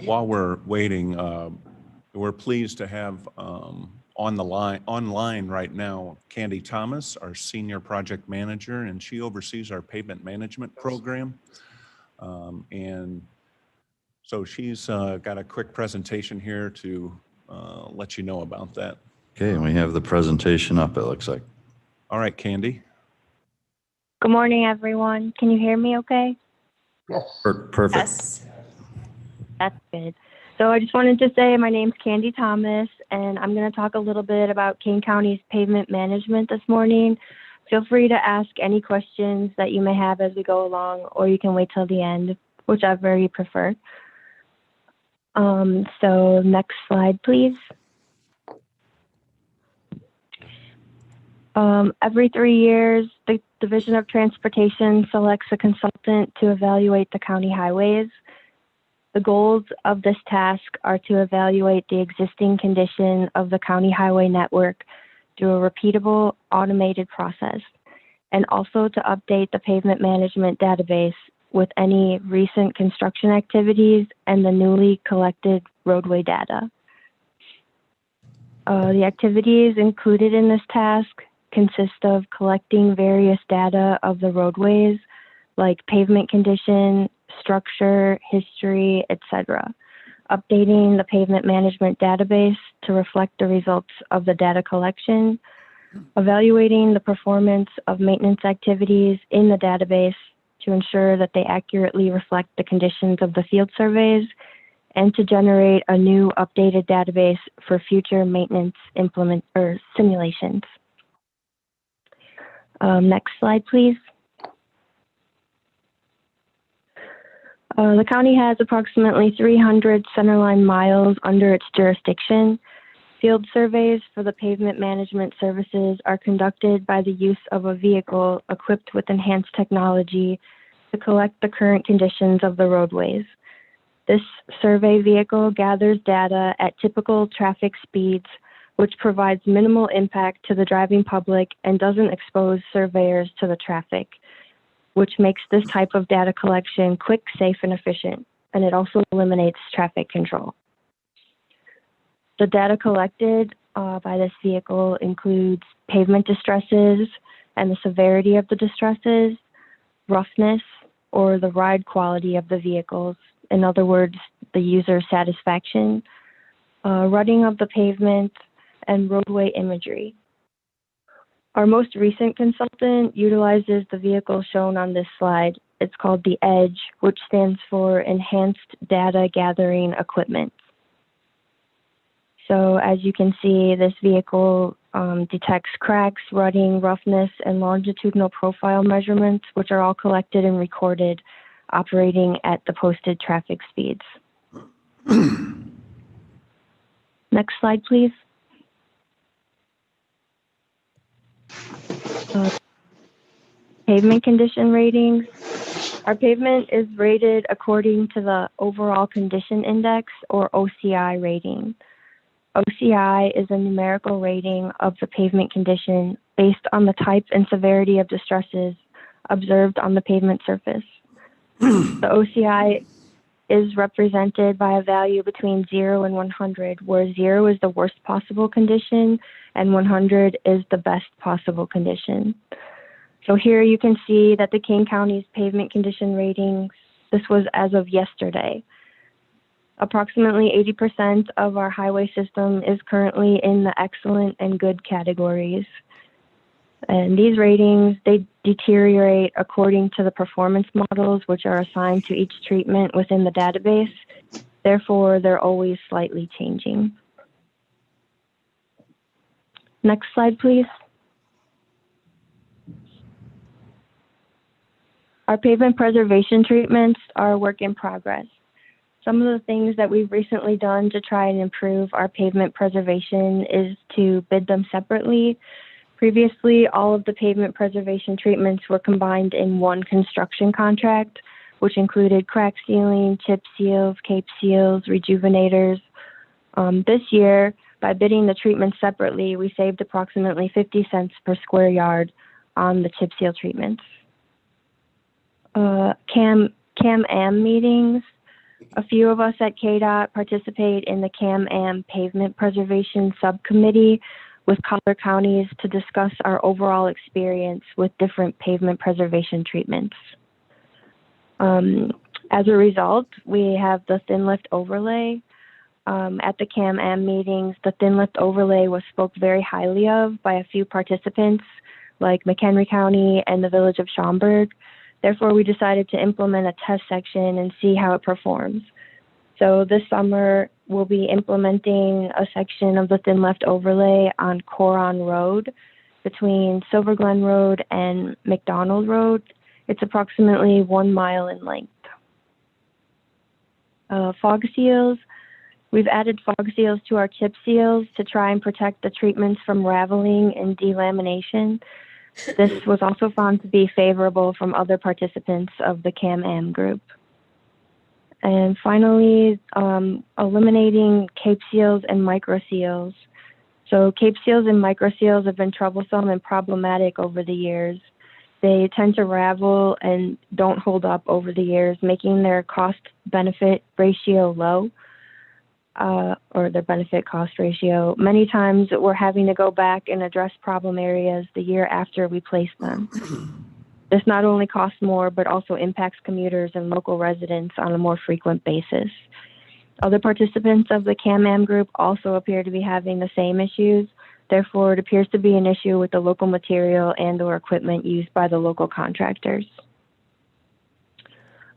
while we're waiting, we're pleased to have online right now, Candy Thomas, our Senior Project Manager, and she oversees our pavement management program. And so she's got a quick presentation here to let you know about that. Okay, and we have the presentation up, it looks like. All right, Candy. Good morning, everyone. Can you hear me okay? Yes. Perfect. Yes. That's good. So I just wanted to say my name's Candy Thomas, and I'm going to talk a little bit about Kane County's pavement management this morning. Feel free to ask any questions that you may have as we go along, or you can wait till the end, whichever you prefer. So next slide, please. Every 3 years, the Division of Transportation selects a consultant to evaluate the county highways. The goals of this task are to evaluate the existing condition of the county highway network through a repeatable, automated process, and also to update the pavement management database with any recent construction activities and the newly collected roadway data. The activities included in this task consist of collecting various data of the roadways, like pavement condition, structure, history, etc. Updating the pavement management database to reflect the results of the data collection, evaluating the performance of maintenance activities in the database to ensure that they accurately reflect the conditions of the field surveys, and to generate a new updated database for future maintenance simulations. Next slide, please. The county has approximately 300 centerline miles under its jurisdiction. Field surveys for the pavement management services are conducted by the use of a vehicle equipped with enhanced technology to collect the current conditions of the roadways. This survey vehicle gathers data at typical traffic speeds, which provides minimal impact to the driving public and doesn't expose surveyors to the traffic, which makes this type of data collection quick, safe, and efficient, and it also eliminates traffic control. The data collected by this vehicle includes pavement distresses and the severity of the distresses, roughness, or the ride quality of the vehicles, in other words, the user satisfaction, rutting of the pavement, and roadway imagery. Our most recent consultant utilizes the vehicle shown on this slide. It's called the EDGE, which stands for Enhanced Data Gathering Equipment. So as you can see, this vehicle detects cracks, rutting, roughness, and longitudinal profile measurements, which are all collected and recorded, operating at the posted traffic speeds. Next slide, please. Pavement condition ratings. Our pavement is rated according to the Overall Condition Index, or OCI rating. OCI is a numerical rating of the pavement condition based on the type and severity of distresses observed on the pavement surface. The OCI is represented by a value between 0 and 100, where 0 is the worst possible condition and 100 is the best possible condition. So here you can see that the Kane County's pavement condition ratings, this was as of yesterday. Approximately 80% of our highway system is currently in the excellent and good categories. And these ratings, they deteriorate according to the performance models, which are assigned to each treatment within the database. Therefore, they're always slightly changing. Next slide, please. Our pavement preservation treatments are a work in progress. Some of the things that we've recently done to try and improve our pavement preservation is to bid them separately. Previously, all of the pavement preservation treatments were combined in one construction contract, which included crack sealing, chip seals, cape seals, rejuvenators. This year, by bidding the treatments separately, we saved approximately 50 cents per square yard on the chip seal treatments. CAM-AM meetings. A few of us at KDOT participate in the CAM-AM Pavement Preservation Subcommittee with Collier counties to discuss our overall experience with different pavement preservation treatments. As a result, we have the thin lift overlay. At the CAM-AM meetings, the thin lift overlay was spoke very highly of by a few participants like McHenry County and the village of Schaumburg. Therefore, we decided to implement a test section and see how it performs. So this summer, we'll be implementing a section of the thin left overlay on Coron Road between Silver Glen Road and McDonald Road. It's approximately 1 mile in length. Fog seals. We've added fog seals to our chip seals to try and protect the treatments from raveling and delamination. This was also found to be favorable from other participants of the CAM-AM group. And finally, eliminating cape seals and micro seals. So cape seals and micro seals have been troublesome and problematic over the years. They tend to ravel and don't hold up over the years, making their cost-benefit ratio low, or their benefit-cost ratio. Many times we're having to go back and address problem areas the year after we place them. This not only costs more, but also impacts commuters and local residents on a more frequent basis. Other participants of the CAM-AM group also appear to be having the same issues. Therefore, it appears to be an issue with the local material and or equipment used by the local contractors.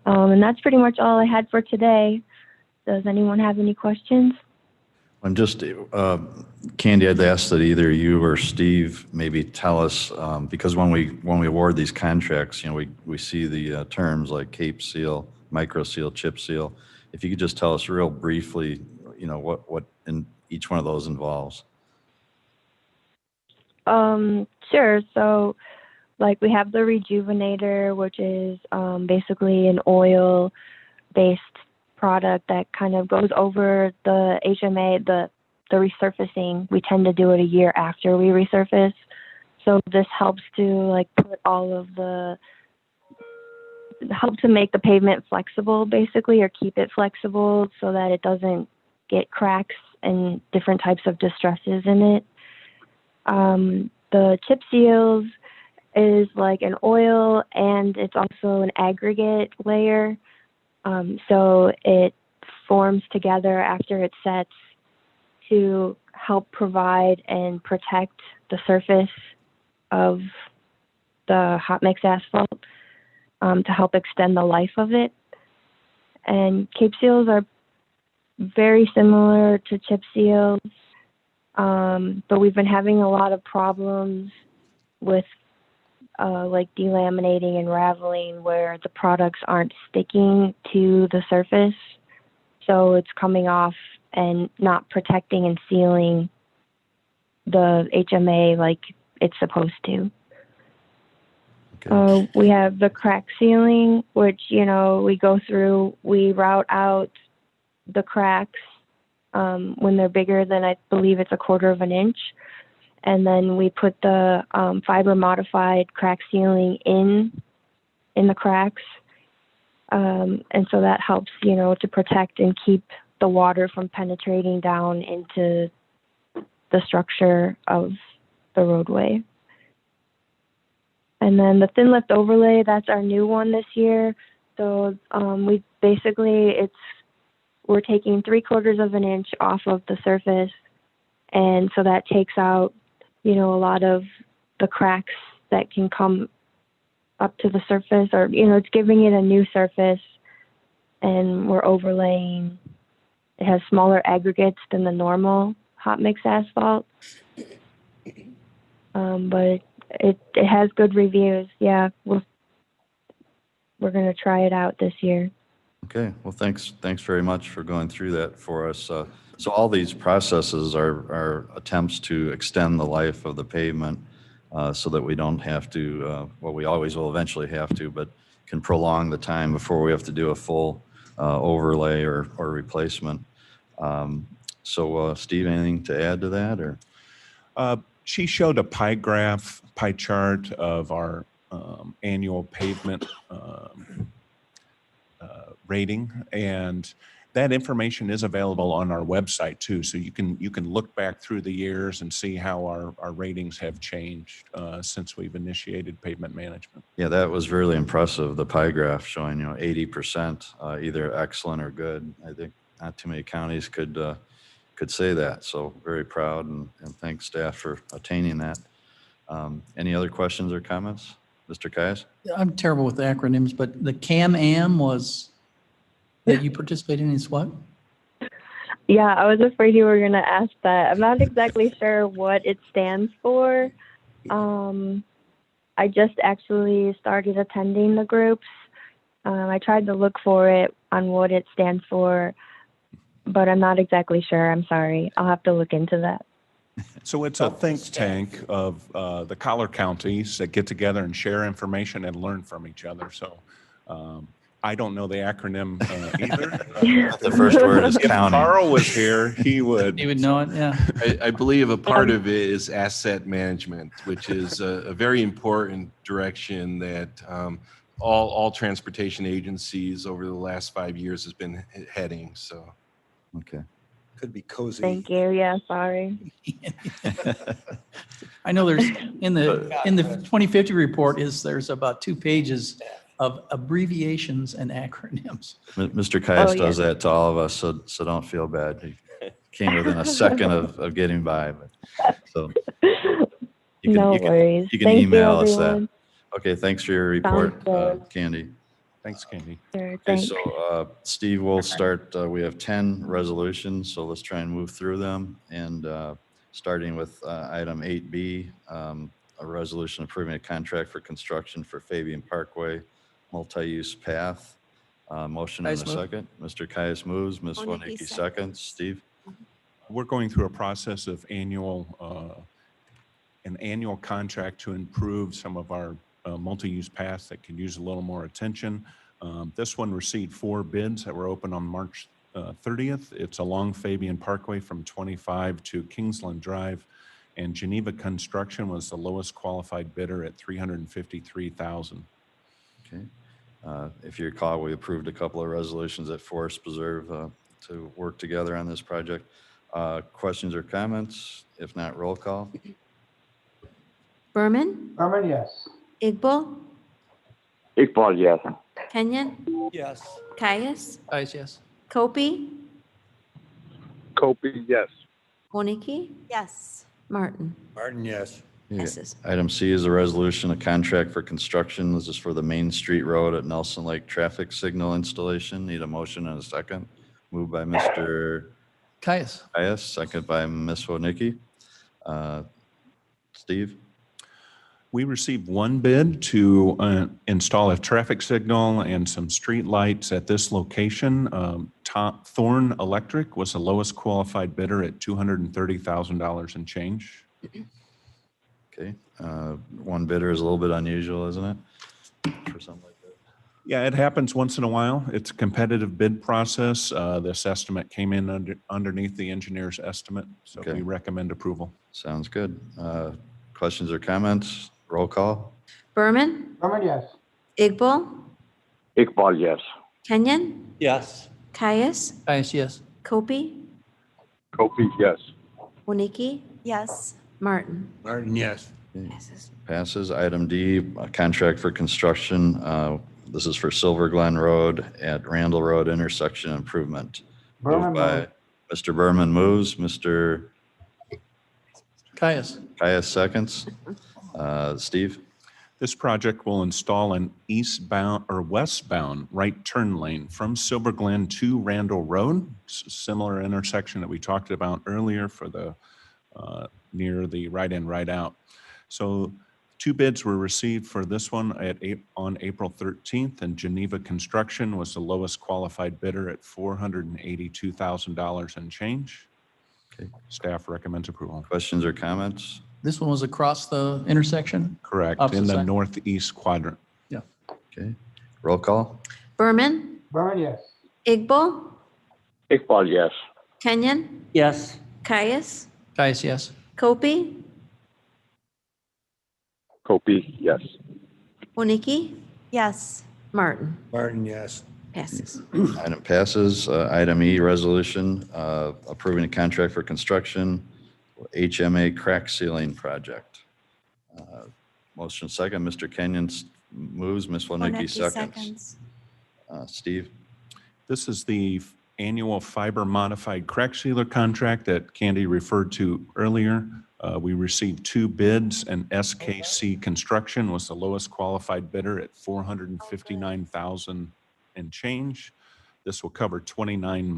And that's pretty much all I had for today. Does anyone have any questions? I'm just, Candy, I'd ask that either you or Steve maybe tell us, because when we award these contracts, you know, we see the terms like cape seal, micro seal, chip seal. If you could just tell us real briefly, you know, what in each one of those involves. Sure. So like we have the Rejuvenator, which is basically an oil-based product that kind of goes over the HMA, the resurfacing. We tend to do it a year after we resurface. So this helps to like put all of the, help to make the pavement flexible basically, or keep it flexible so that it doesn't get cracks and different types of distresses in it. The chip seals is like an oil and it's also an aggregate layer. So it forms together after it sets to help provide and protect the surface of the hot mix asphalt to help extend the life of it. And cape seals are very similar to chip seals, but we've been having a lot of problems with like delaminating and raveling where the products aren't sticking to the surface. So it's coming off and not protecting and sealing the HMA like it's supposed to. Okay. We have the crack sealing, which, you know, we go through, we route out the cracks when they're bigger than, I believe it's 1/4 of an inch. And then we put the fiber modified crack sealing in the cracks. And so that helps, you know, to protect and keep the water from penetrating down into the structure of the roadway. And then the thin lift overlay, that's our new one this year. So we basically, we're taking 3/4 of an inch off of the surface. And so that takes out, you know, a lot of the cracks that can come up to the surface, or, you know, it's giving it a new surface, and we're overlaying. It has smaller aggregates than the normal hot mix asphalt. But it has good reviews. Yeah, we're going to try it out this year. Okay, well, thanks very much for going through that for us. So all these processes are attempts to extend the life of the pavement so that we don't have to, well, we always will eventually have to, but can prolong the time before we have to do a full overlay or replacement. So Steve, anything to add to that, or? She showed a pie chart of our annual pavement rating, and that information is available on our website too. So you can look back through the years and see how our ratings have changed since we've initiated pavement management. Yeah, that was really impressive. The pie graph showing, 80% either excellent or good. I think not too many counties could say that. So very proud and thanks staff for attaining that. Any other questions or comments? Mr. Caius? I'm terrible with acronyms, but the CAM-AM was, that you participated in is what? Yeah, I was afraid you were going to ask that. I'm not exactly sure what it stands for. I just actually started attending the groups. I tried to look for it on what it stands for, but I'm not exactly sure. I'm sorry. I'll have to look into that. So it's a think tank of the collar counties that get together and share information and learn from each other. So I don't know the acronym either. The first word is If county. Carl was here, he would. You would know it, yeah. I believe a part of it is asset management, which is a very important direction that all transportation agencies over the last 5 years has been heading. So, Okay. Could be cozy. Thank you. Yeah, sorry. I know there's, in the 2050 report there's about 2 pages of abbreviations and acronyms. Mr. Caius Oh, yeah. does that to all of us, so don't feel bad. He came within a second of getting by. But, so No worries. you can Thank you, email us that. everyone. Okay, thanks for your report, Sounds good. Candy. Thanks, Candy. Sure, Okay, thanks. so Steve, we'll start. We have 10 resolutions, so let's try and move through them. And starting with item 8B, a resolution approving a contract for construction for Fabian Parkway multi-use path. Motion and a Caius move. second. Mr. Caius moves, Ms. Wonecki Wonecki seconds. seconds. Steve? We're going through a process of an annual contract to improve some of our multi-use paths that could use a little more attention. This one received 4 bids that were open on March 30th. It's along Fabian Parkway from 25 to Kingsland Drive, and Geneva Construction was the lowest qualified bidder at $353,000. Okay. If you recall, we approved a couple of resolutions at Forest Preserve to work together on this project. Questions or comments? If not, roll call. Berman, Berman, yes. Iqbal, Iqbal, yes. Kenyon, Yes. Caius, Caius, yes. Kopi, Kopi, yes. Wonecki, Yes. Martin. Martin, yes. Yeah. Passes. Item C is a resolution, a contract for construction. This is for the Main Street Road at Nelson Lake traffic signal installation. Need a motion and a second. Moved by Mr. Caius. Caius, second by Ms. Wodnicki. Steve? We received 1 bid to install a traffic signal and some street lights at this location. Thorn Electric was the lowest qualified bidder at $230,000 and change. Okay. 1 bidder is a little bit unusual, isn't it? For something like that. Yeah, it happens once in a while. It's a competitive bid process. This estimate came in underneath the engineer's estimate, so Okay. we recommend approval. Sounds good. Questions or comments? Roll call. Berman, Berman, yes. Iqbal, Iqbal, yes. Kenyon, Yes. Caius, Caius, yes. Kopi, Kopi, yes. Wonecki, Yes. Martin. Martin, yes. Passes. Passes. Item D, a contract for construction. This is for Silver Glen Road at Randall Road intersection improvement. Berman, Moved by Mr. Berman moves, Mr. Caius. Caius seconds. Steve? This project will install an eastbound or westbound right turn lane from Silver Glen to Randall Road. It's a similar intersection that we talked about earlier for the near the right in, right out. So 2 bids were received for this one on April 13th, and Geneva Construction was the lowest qualified bidder at $482,000 and change. Okay. Staff recommends approval. Questions or comments? This one was across the intersection? Correct, Opposite in the side. northeast quadrant. Okay. Roll call. Berman, Berman, yes. Iqbal, Iqbal, yes. Kenyon, Yes. Caius, Caius, yes. Kopi, Kopi, yes. Wonecki, Yes. Martin. Martin, yes. Passes. Item passes. Item E, resolution approving a contract for construction, HMA crack sealing project. Motion second, Mr. Kenyon moves, Ms. Wodnicki seconds. Steve? This is the annual fiber modified crack sealer contract that Candy referred to earlier. We received 2 bids, and SKC Construction was the lowest qualified bidder at $459,000 and change. This will cover 29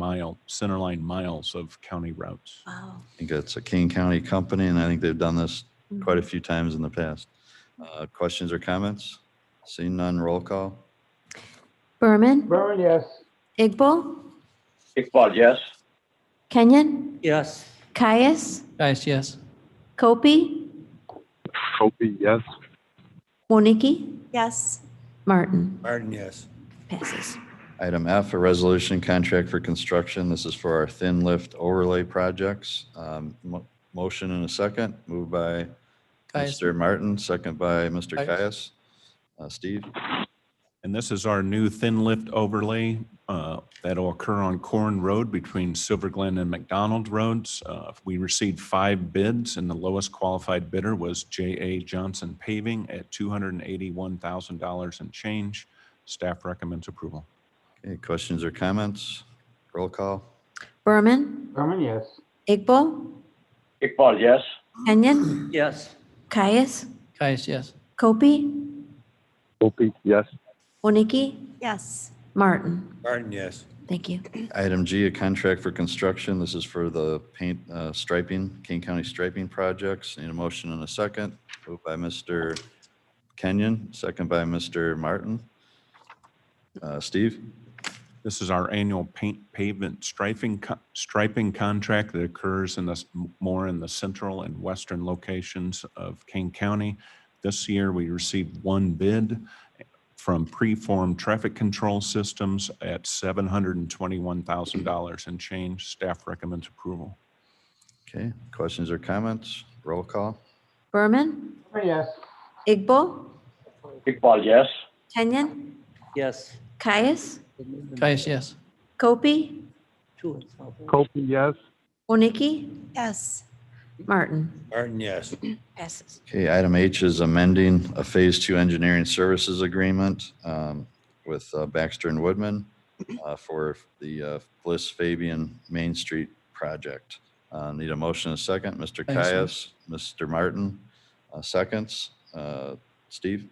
centerline miles of county routes. Wow. I think it's a King County company, and I think they've done this quite a few times in the past. Questions or comments? Seeing none, roll call. Berman, Berman, yes. Iqbal, Iqbal, yes. Kenyon, Yes. Caius, Caius, yes. Kopi, Kopi, yes. Wodnicki, Yes. Martin. Martin, yes. Passes. Item F, a resolution contract for construction. This is for our thin lift overlay projects. Motion in a second, moved by Caius. Mr. Martin, second by Mr. Caius. Caius. Steve? And this is our new thin lift overlay that'll occur on Corn Road between Silver Glen and McDonald Roads. We received 5 bids, and the lowest qualified bidder was J.A. Johnson Paving at $281,000 and change. Staff recommends approval. Okay, questions or comments? Roll call. Berman, Berman, yes. Iqbal, Iqbal, yes. Kenyon, Yes. Caius, Caius, yes. Kopi, Kopi, yes. Wodnicki, Yes. Martin. Martin, yes. Thank you. Item G, a contract for construction. This is for the paint striping, King County striping projects. Need a motion in a second. Moved by Mr. Kenyon, second by Mr. Martin. Steve? This is our annual pavement striping contract that occurs more in the central and western locations of King County. This year, we received 1 bid from Preform Traffic Control Systems at $721,000 and change. Staff recommends approval. Okay, questions or comments? Roll call. Berman, Berman, yes. Iqbal, Iqbal, yes. Kenyon, Yes. Caius, Caius, yes. Kopi, Kopi, yes. Wodnicki, Yes. Martin. Martin, yes. Passes. Okay, item H is amending a Phase 2 engineering services agreement with Baxter and Woodman for the Bliss Fabian Main Street project. Need a motion and a second. Mr. Caius. Caius, Mr. Martin, seconds. Steve?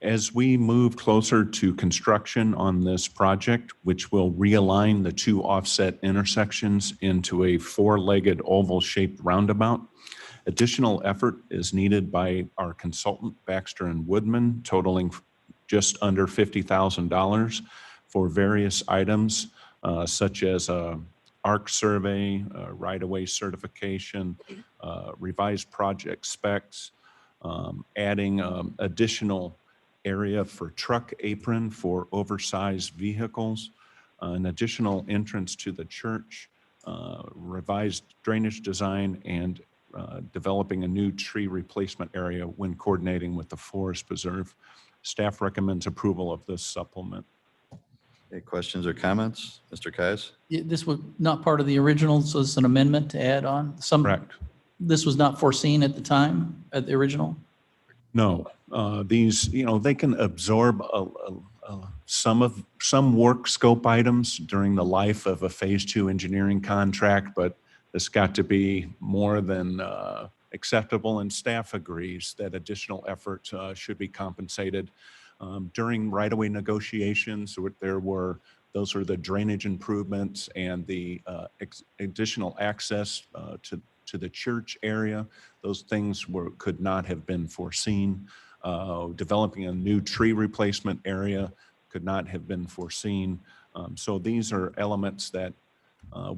As we move closer to construction on this project, which will realign the 2 offset intersections into a 4-legged oval-shaped roundabout, additional effort is needed by our consultant, Baxter and Woodman, totaling just under $50,000 for various items such as ARC survey, right-of-way certification, revised project specs, adding additional area for truck apron for oversized vehicles, an additional entrance to the church, revised drainage design, and developing a new tree replacement area when coordinating with the Forest Preserve. Staff recommends approval of this supplement. Any questions or comments? Mr. Caius? This was not part of the original, so it's an amendment to add on. Correct. This was not foreseen at the time, at the original? No, these, they can absorb some work scope items during the life of a Phase 2 engineering contract, but it's got to be more than acceptable, and staff agrees that additional effort should be compensated. During right-of-way negotiations, those are the drainage improvements and the additional access to the church area. Those things could not have been foreseen. Developing a new tree replacement area could not have been foreseen. So these are elements that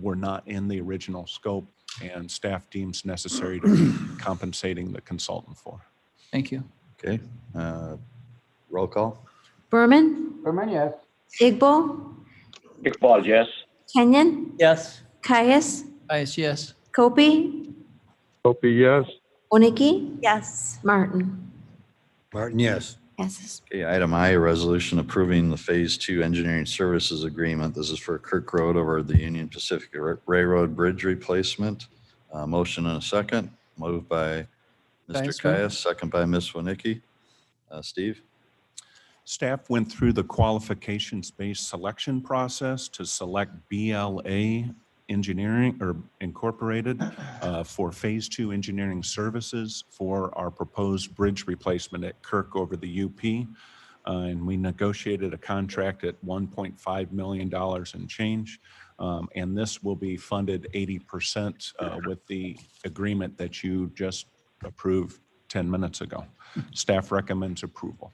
were not in the original scope, and staff deems necessary to be compensating the consultant for. Thank you. Okay. Roll call. Berman, Berman, yes. Iqbal, Iqbal, yes. Kenyon, Yes. Caius, Caius, yes. Kopi, Kopi, yes. Wodnicki, Yes. Martin. Martin, yes. Passes. Okay, item I, a resolution approving the Phase 2 Engineering Services Agreement. This is for Kirk Road over the Union Pacific Railroad Bridge replacement. Motion and a second. Moved by Mr. Caius, move. Caius, second by Ms. Wanicki. Steve? Staff went through the qualifications-based selection process to select BLA Engineering or Incorporated for Phase 2 Engineering Services for our proposed bridge replacement at Kirk over the UP. And we negotiated a contract at $1.5 million and change. And this will be funded 80% with the agreement that you just approved 10 minutes ago. Staff recommends approval.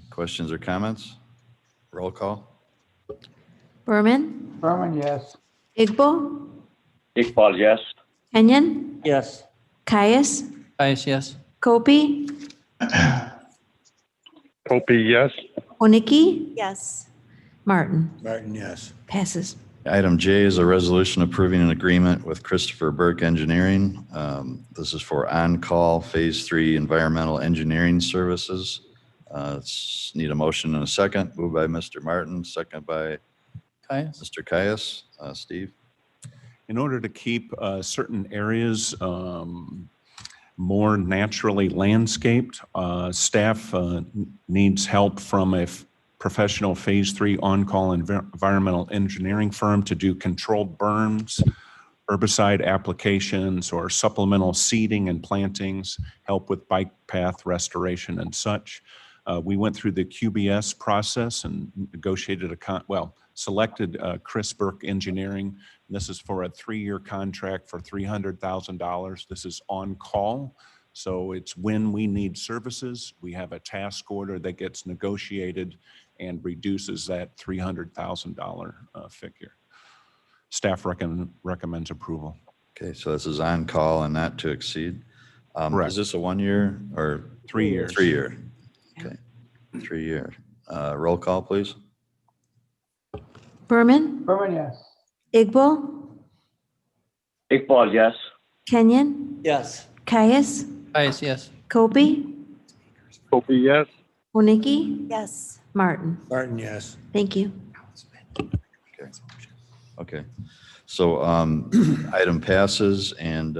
Questions or comments? Roll call. Berman, Berman, yes. Igbo, Iqbal, yes. Kenyon, Yes. Caius, Caius, yes. Kopi, Opie, yes. Oniki, Yes. Martin. Martin, yes. Passes. Item J is a resolution approving an agreement with Christopher Burke Engineering. This is for on-call Phase 3 Environmental Engineering Services. Need a motion and a second. Moved by Mr. Martin, second by Caius? Mr. Caius. Steve? In order to keep certain areas more naturally landscaped, staff needs help from a professional Phase 3 on-call environmental engineering firm to do controlled burns, herbicide applications, or supplemental seeding and plantings, help with bike path restoration and such. We went through the QBS process and negotiated selected Chris Burke Engineering. This is for a 3-year contract for $300,000. This is on call. So it's when we need services, we have a task order that gets negotiated and reduces that $300,000 figure. Staff recommends approval. Okay, so this is on call and not to exceed. Correct. Is this a 1 year or? 3 years. 3 year. Okay, 3 year. Roll call, please. Berman, Berman, yes. Igbo, Iqbal, yes. Kenyon, Yes. Caius, Caius, yes. Kopi, Opie, yes. Oniki, Yes. Martin. Martin, yes. Thank you. Okay, so item passes, and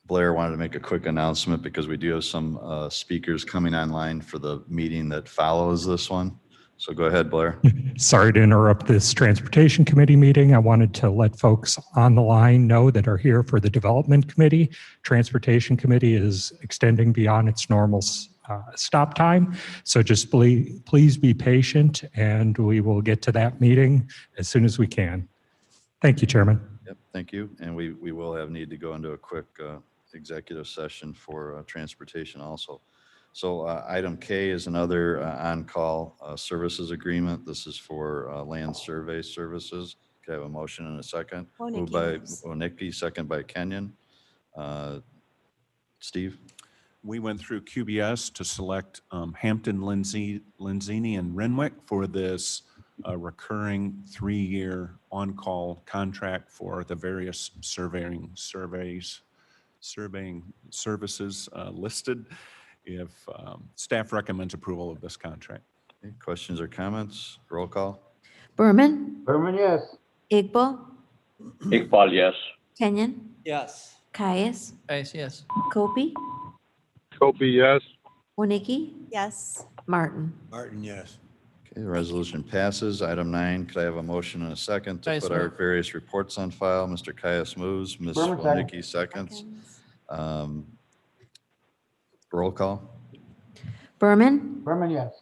Blair wanted to make a quick announcement because we do have some speakers coming online for the meeting that follows this one. So go ahead, Blair. Sorry to interrupt this Transportation Committee meeting. I wanted to let folks on the line know that are here for the Development Committee. Transportation Committee is extending beyond its normal stop time. So just please be patient, and we will get to that meeting as soon as we can. Thank you, Chairman. Yep, thank you. And we will have need to go into a quick executive session for transportation also. So item K is another on-call services agreement. This is for land survey services. Could I have a motion and a second? Moved by Oniki, second by Kenyon. Steve? We went through QBS to select Hampton, Lenzini, and Renwick for this recurring 3-year on-call contract for the various surveying services listed. If staff recommends approval of this contract. Okay, questions or comments? Roll call. Berman, Berman, yes. Igbo, Iqbal, yes. Kenyon, Yes. Caius, Caius, yes. Kopi, Opie, yes. Oniki, Yes. Martin. Martin, yes. Okay, the resolution passes. Item 9, could I have a motion and a second to Caius put our move. various reports on file? Mr. Caius moves, Ms. Berman, second. Walnicki seconds. Roll call. Berman, Berman, yes.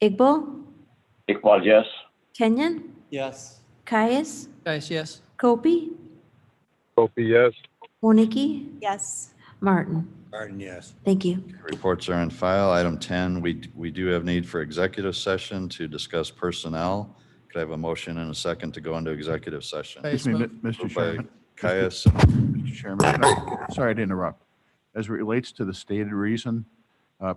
Igbo, Iqbal, yes. Kenyon, Yes. Caius, Caius, yes. Kopi, Opie, yes. Oniki, Yes. Martin. Martin, yes. Thank you. Reports are on file. Item 10, we do have need for executive session to discuss personnel. Could I have a motion and a second to go into executive session? Caius, Excuse me, move. Mr. Moved by Chairman. Caius. Mr. Chairman, sorry to interrupt. As it relates to the stated reason,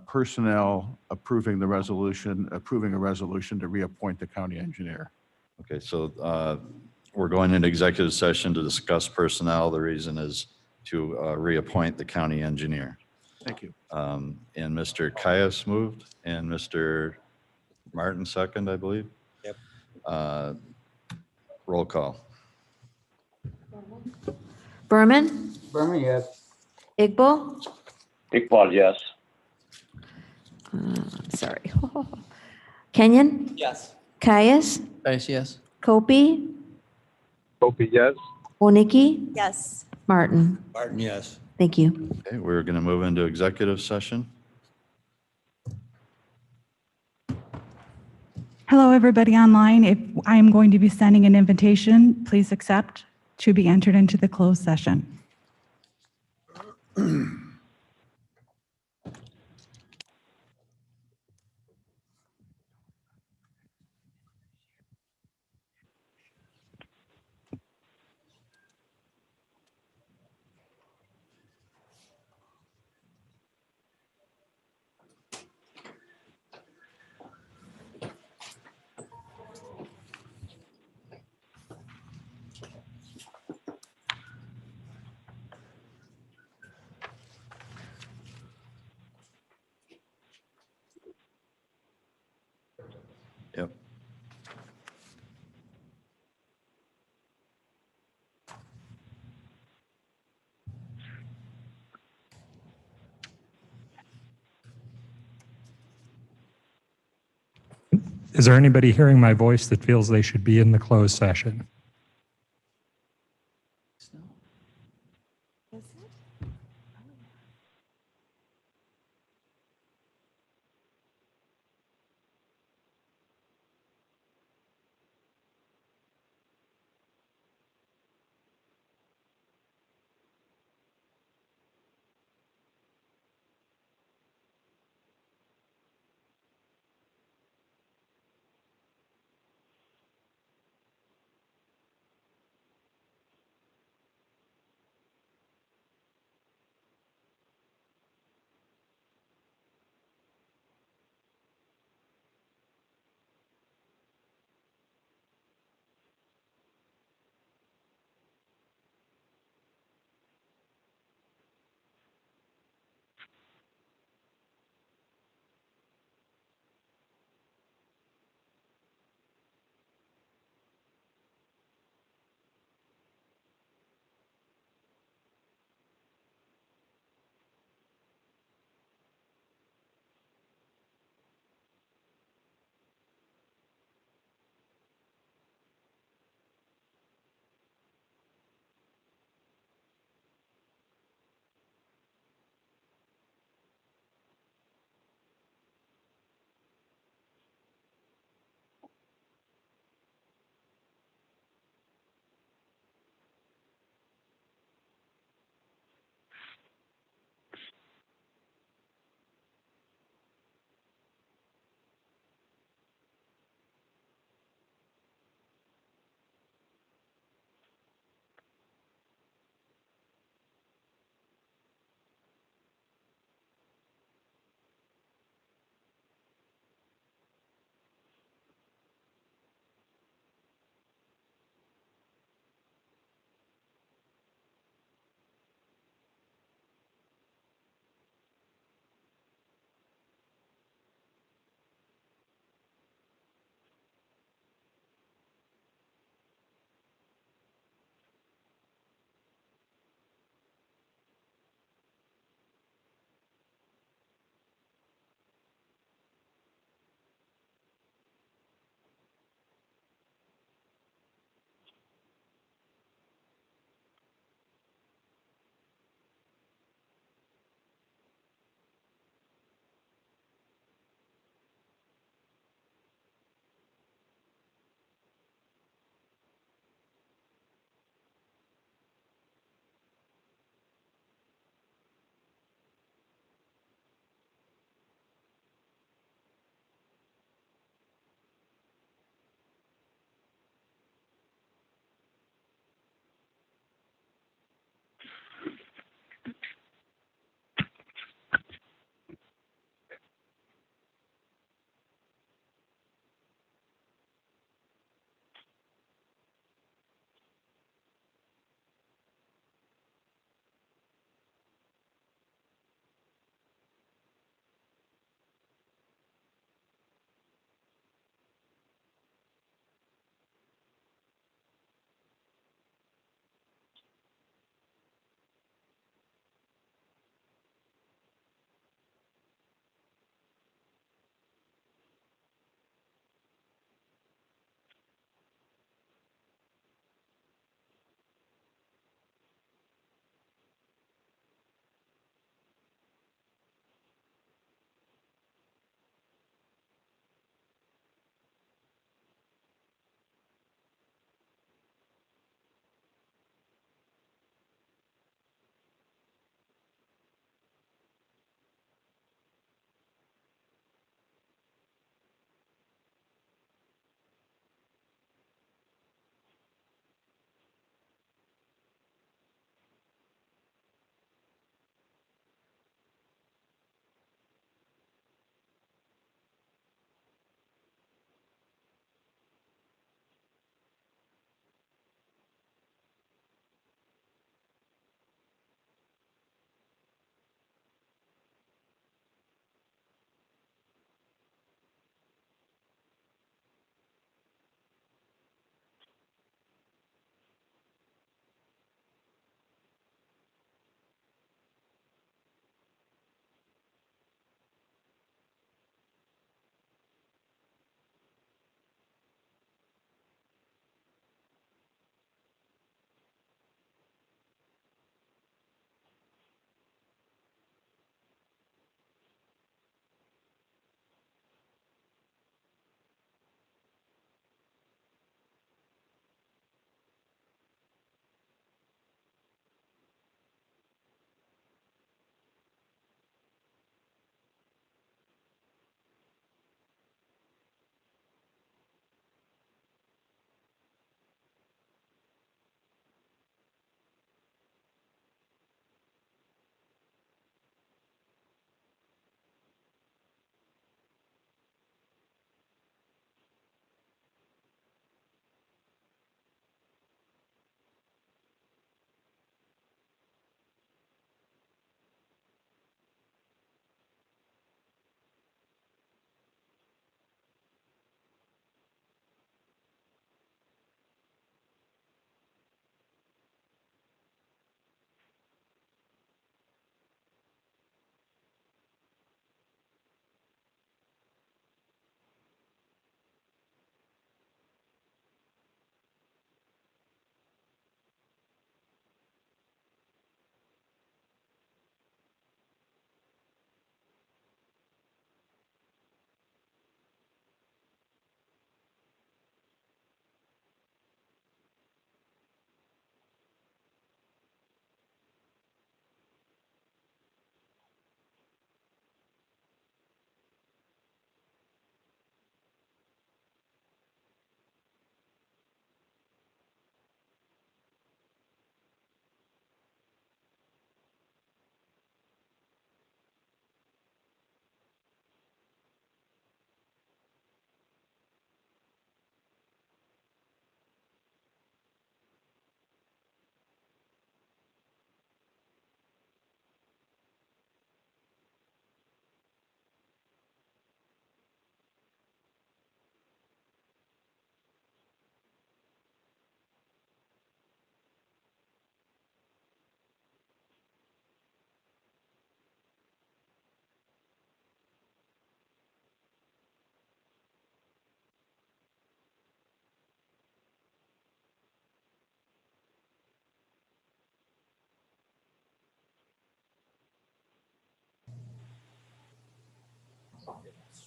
personnel approving a resolution to reappoint the county engineer. Okay, so we're going into executive session to discuss personnel. The reason is to reappoint the county engineer. Thank you. And Mr. Caius moved and Mr. Martin second, I believe. Yep. Roll call. Berman, Berman, yes. Igbo, Iqbal, yes. I'm sorry. Kenyon, Yes. Caius, Caius, yes. Kopi, Opie, yes. Oniki, Yes. Martin. Martin, yes. Thank you. Okay, we're going to move into executive session. Hello, everybody online. If I am going to be sending an invitation, please accept to be entered into the closed session. Yep. Is there anybody hearing my voice that feels they should be in the closed session?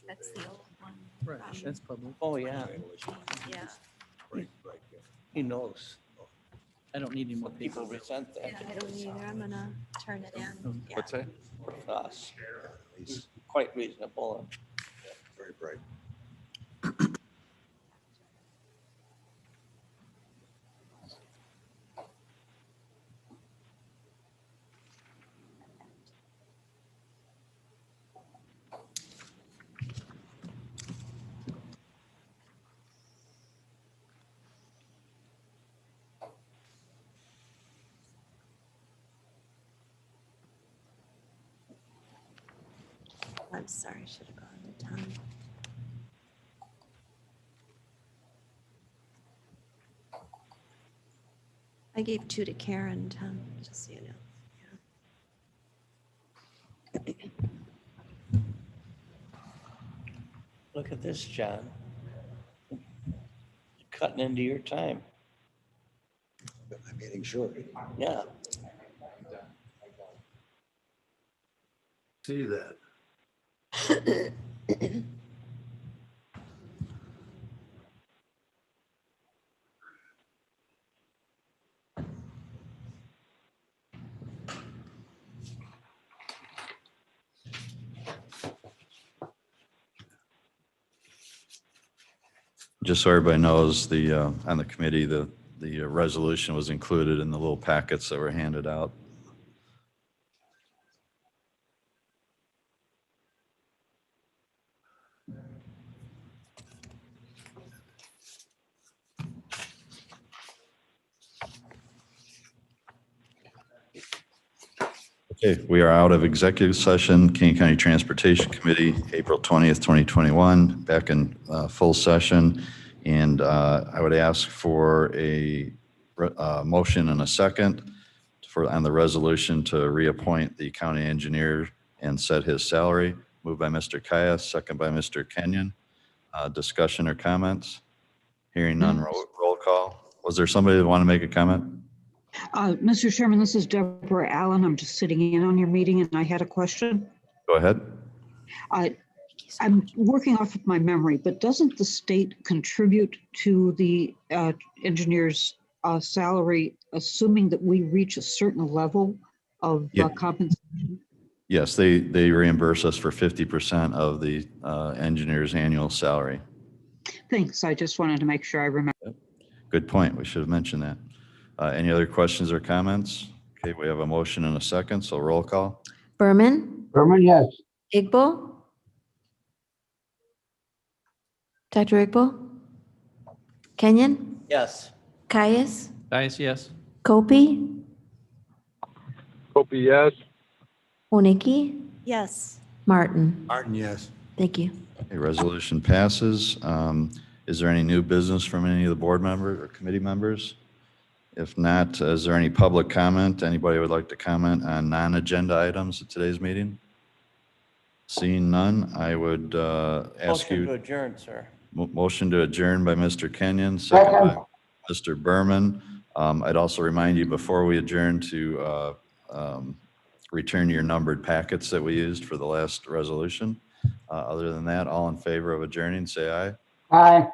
That's the old one. Right, that's public. Oh, yeah, Yeah. he knows. I don't need any more People people. resent Yeah, that I don't either. I'm gonna turn it in. Yeah. What's that? with us. He's quite reasonable. Very bright. I'm sorry, I should have gone to Tom. I gave 2 to Karen, Tom, just so you know. Look at this, John. Cutting into your time. I'm getting short. Yeah. See that. Just so everybody knows, on the committee, the resolution was included in the little packets that were handed out. Okay, we are out of executive session, King County Transportation Committee, April 20th, 2021, back in full session. And I would ask for a motion and a second on the resolution to reappoint the county engineer and set his salary. Moved by Mr. Kaya, second by Mr. Kenyon. Discussion or comments? Hearing none, roll call. Was there somebody that want to make a comment? Mr. Chairman, this is Deborah Allen. I'm just sitting in on your meeting and I had a question. Go ahead. I'm working off of my memory, but doesn't the state contribute to the engineer's salary, assuming that we reach a certain level of Yeah. compensation? Yes, they reimburse us for 50% of the engineer's annual salary. Thanks. I just wanted to make sure I remember. Good point. We should have mentioned that. Any other questions or comments? Okay, we have a motion and a second, so roll call. Berman, Berman, yes. Igbo. Dr. Igbo. Kenyon, Yes. Caius, Dias, yes. Kopi, Kopi, yes. Oniki, Yes. Martin. Martin, yes. Thank you. Okay, resolution passes. Is there any new business from any of the board members or committee members? If not, is there any public comment? Anybody would like to comment on non-agenda items at today's meeting? Seeing none, I would ask Motion to you, adjourn, sir. motion to adjourn by Mr. Kenyon, second by Mr. Berman. I'd also remind you before we adjourn to return your numbered packets that we used for the last resolution. Other than that, all in favor of adjourning, say aye. Aye.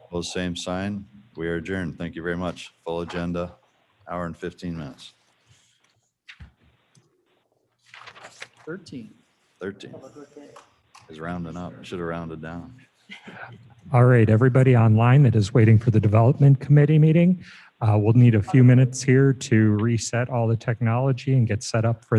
Opposed, same sign. We are adjourned. Thank you very much. Full agenda, hour and 15 minutes. 13. 13 is rounding up. Should have rounded down. All right, everybody online that is waiting for the Development Committee meeting, we'll need a few minutes here to reset all the technology and get set up for